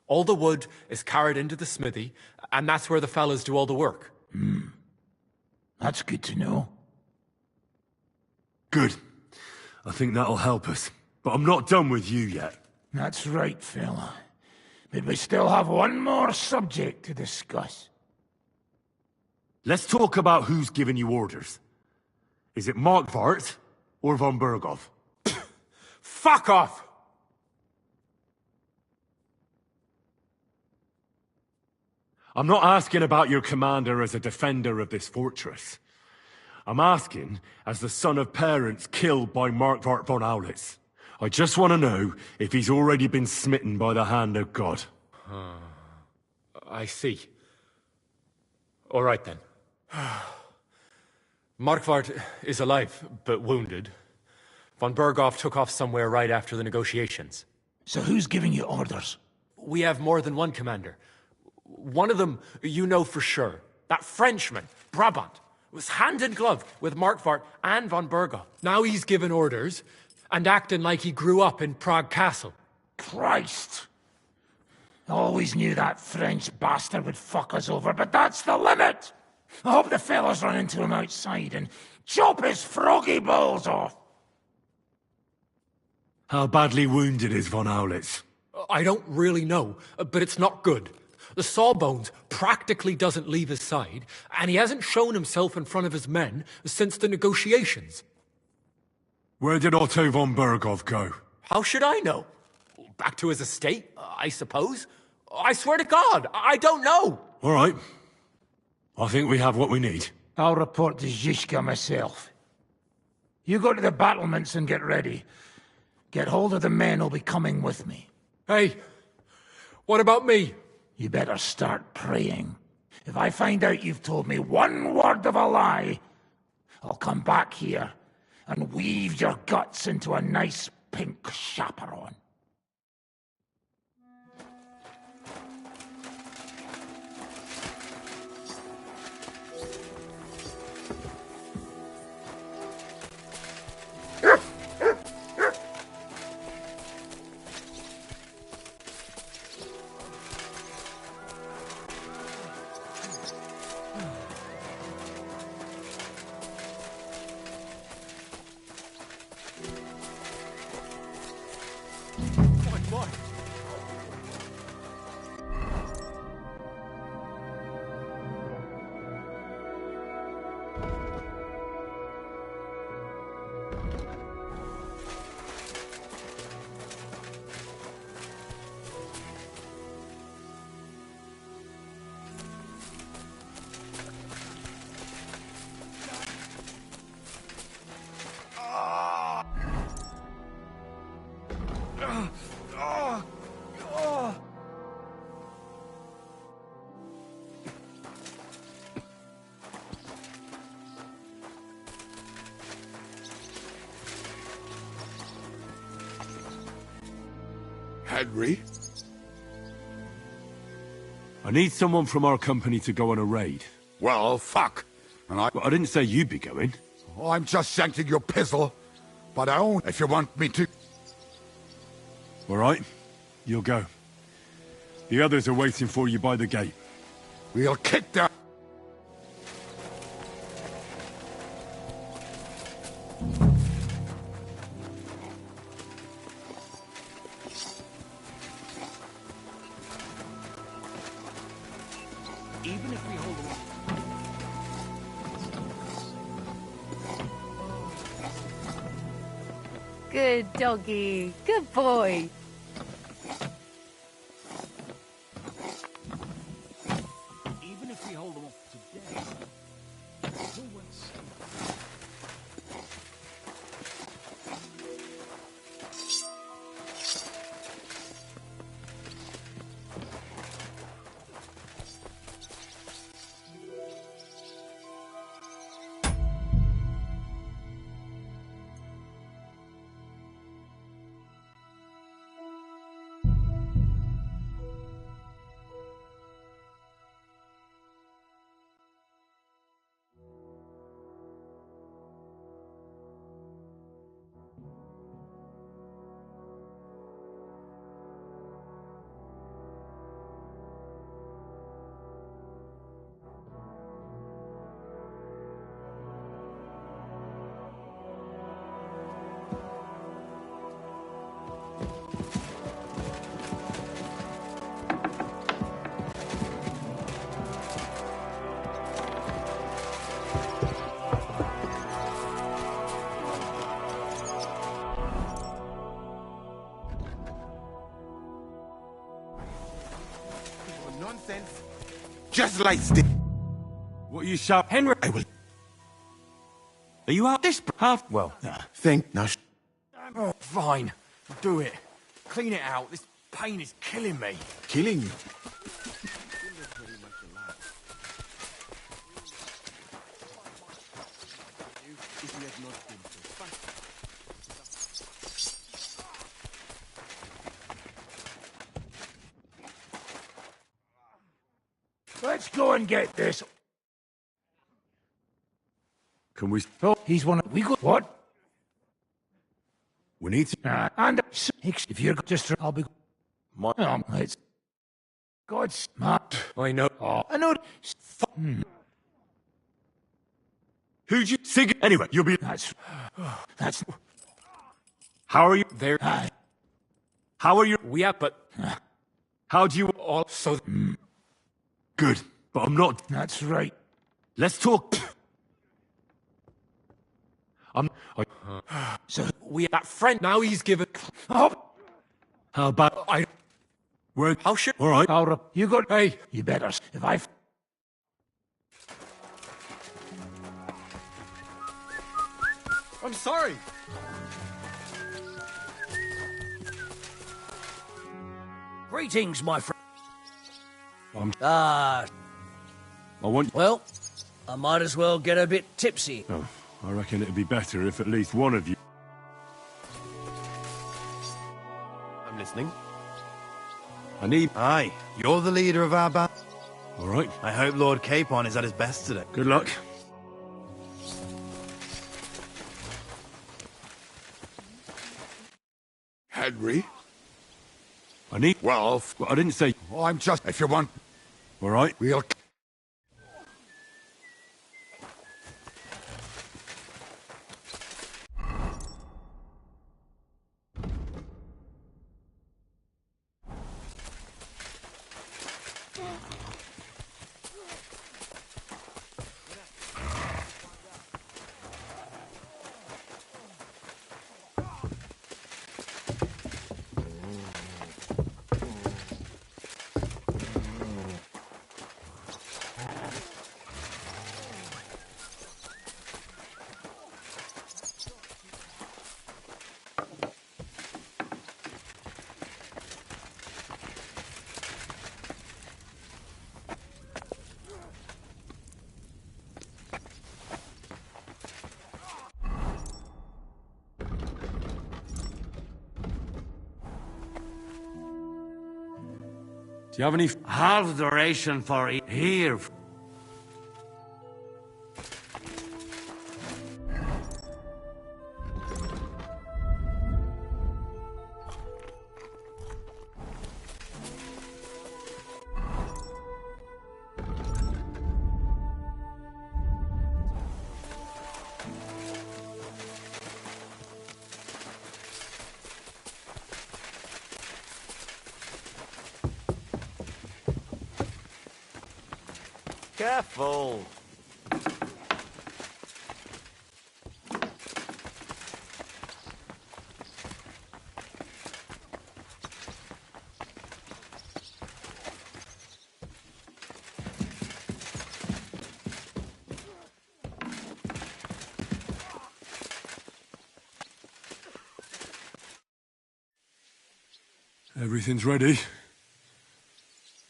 All the wood is carried into the smithy, and that's where the fellas do all the work. That's good to know. Good. I think that'll help us. But I'm not done with you yet. That's right, fella. But we still have one more subject to discuss. Let's talk about who's giving you orders. Is it Markvart or von Bergov? Fuck off! I'm not asking about your commander as a defender of this fortress. I'm asking as the son of parents killed by Markvart von Aulitz. I just want to know if he's already been smitten by the hand of God. I see. All right, then. Markvart is alive, but wounded. Von Berghoff took off somewhere right after the negotiations. So who's giving you orders? We have more than one commander. One of them you know for sure. That Frenchman, Brabant, was hand in glove with Markvart and von Berghoff. Now he's given orders and acting like he grew up in Prague Castle. Christ! Always knew that French bastard would fuck us over, but that's the limit! I hope the fellas run into him outside and chop his froggy balls off! How badly wounded is von Aulitz? I don't really know, but it's not good. The sawbones practically doesn't leave his side, and he hasn't shown himself in front of his men since the negotiations. Where did Otto von Berghoff go? How should I know? Back to his estate, I suppose? I swear to God, I don't know! All right. I think we have what we need. I'll report to Zizka myself. You go to the battlements and get ready. Get hold of the men who'll be coming with me. Hey, what about me? You better start praying. If I find out you've told me one word of a lie, I'll come back here and weave your guts into a nice pink chaperon. Henry? I need someone from our company to go on a raid. Well, fuck. And But I didn't say you'd be going. I'm just sending your pizzle. But I own if you want me to. All right. You'll go. The others are waiting for you by the gate. We'll kick down. Even if we hold them off. Good doggy. Good boy. Even if we hold them off today, who will say? Nonsense. Just like stick. What are you sharp? Henry, I will. Are you out this half? Well, Think now. fine. Do it. Clean it out. This pain is killing me. Killing you? Let's go and get this. Can we... Oh, he's one of... We got... What? We need to... And... If you're just... I'll be... It's... God's smart. I know. Oh, I know... Who'd you... Sig... Anyway, you'll be... That's... How are you... There... How are you... We have, but... How do you... All... So... Good, but I'm not... That's right. Let's talk... So, we... That friend... Now he's given... Oh! How about... Where... How should... All right. You got... Hey! You better... If I... I'm sorry. Greetings, my friend. I want... Well, I might as well get a bit tipsy. Oh, I reckon it'd be better if at least one of you... I'm listening. I need... Aye, you're the leader of our band. All right. I hope Lord Capon is at his best today. Good luck. Henry? I need... Well, I didn't say... I'm just... If you want... All right. We'll... Do you have any... Half the ration for here. Careful. Everything's ready.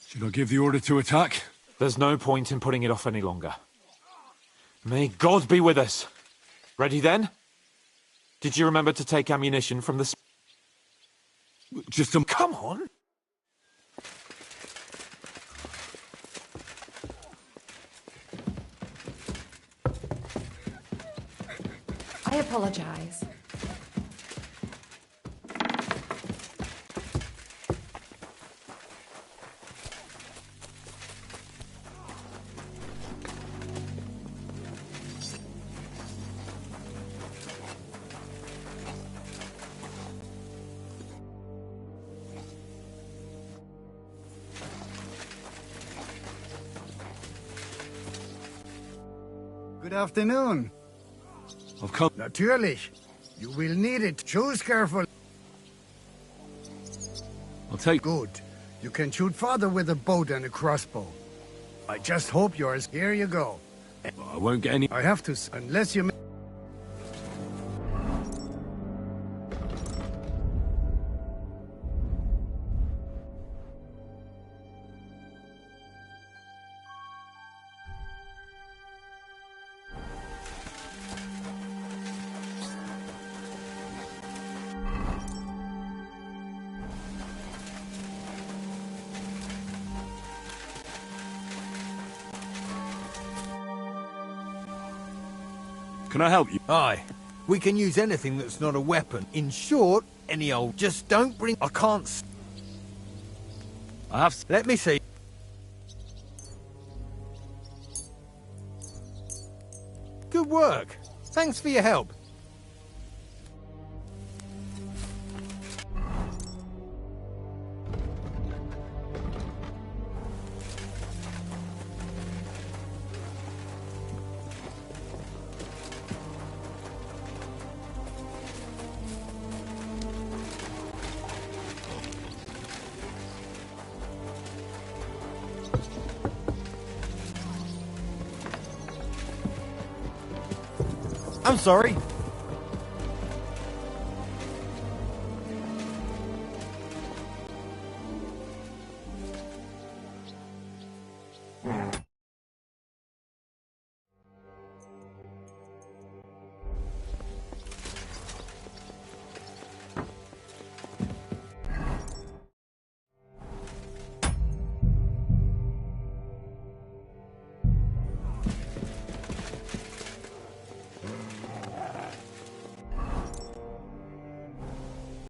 Should I give the order to attack? There's no point in putting it off any longer. May God be with us. Ready then? Did you remember to take ammunition from the... Just some... Come on! I apologize. Good afternoon. I've come... Natürlich. You will need it. Choose careful. I'll take... Good. You can shoot farther with a bow than a crossbow. I just hope yours. Here you go. I won't get any... I have to... Unless you... Can I help you? Aye. We can use anything that's not a weapon. In short, any old... Just don't bring... I can't... I have... Let me see. Good work. Thanks for your help. I'm sorry.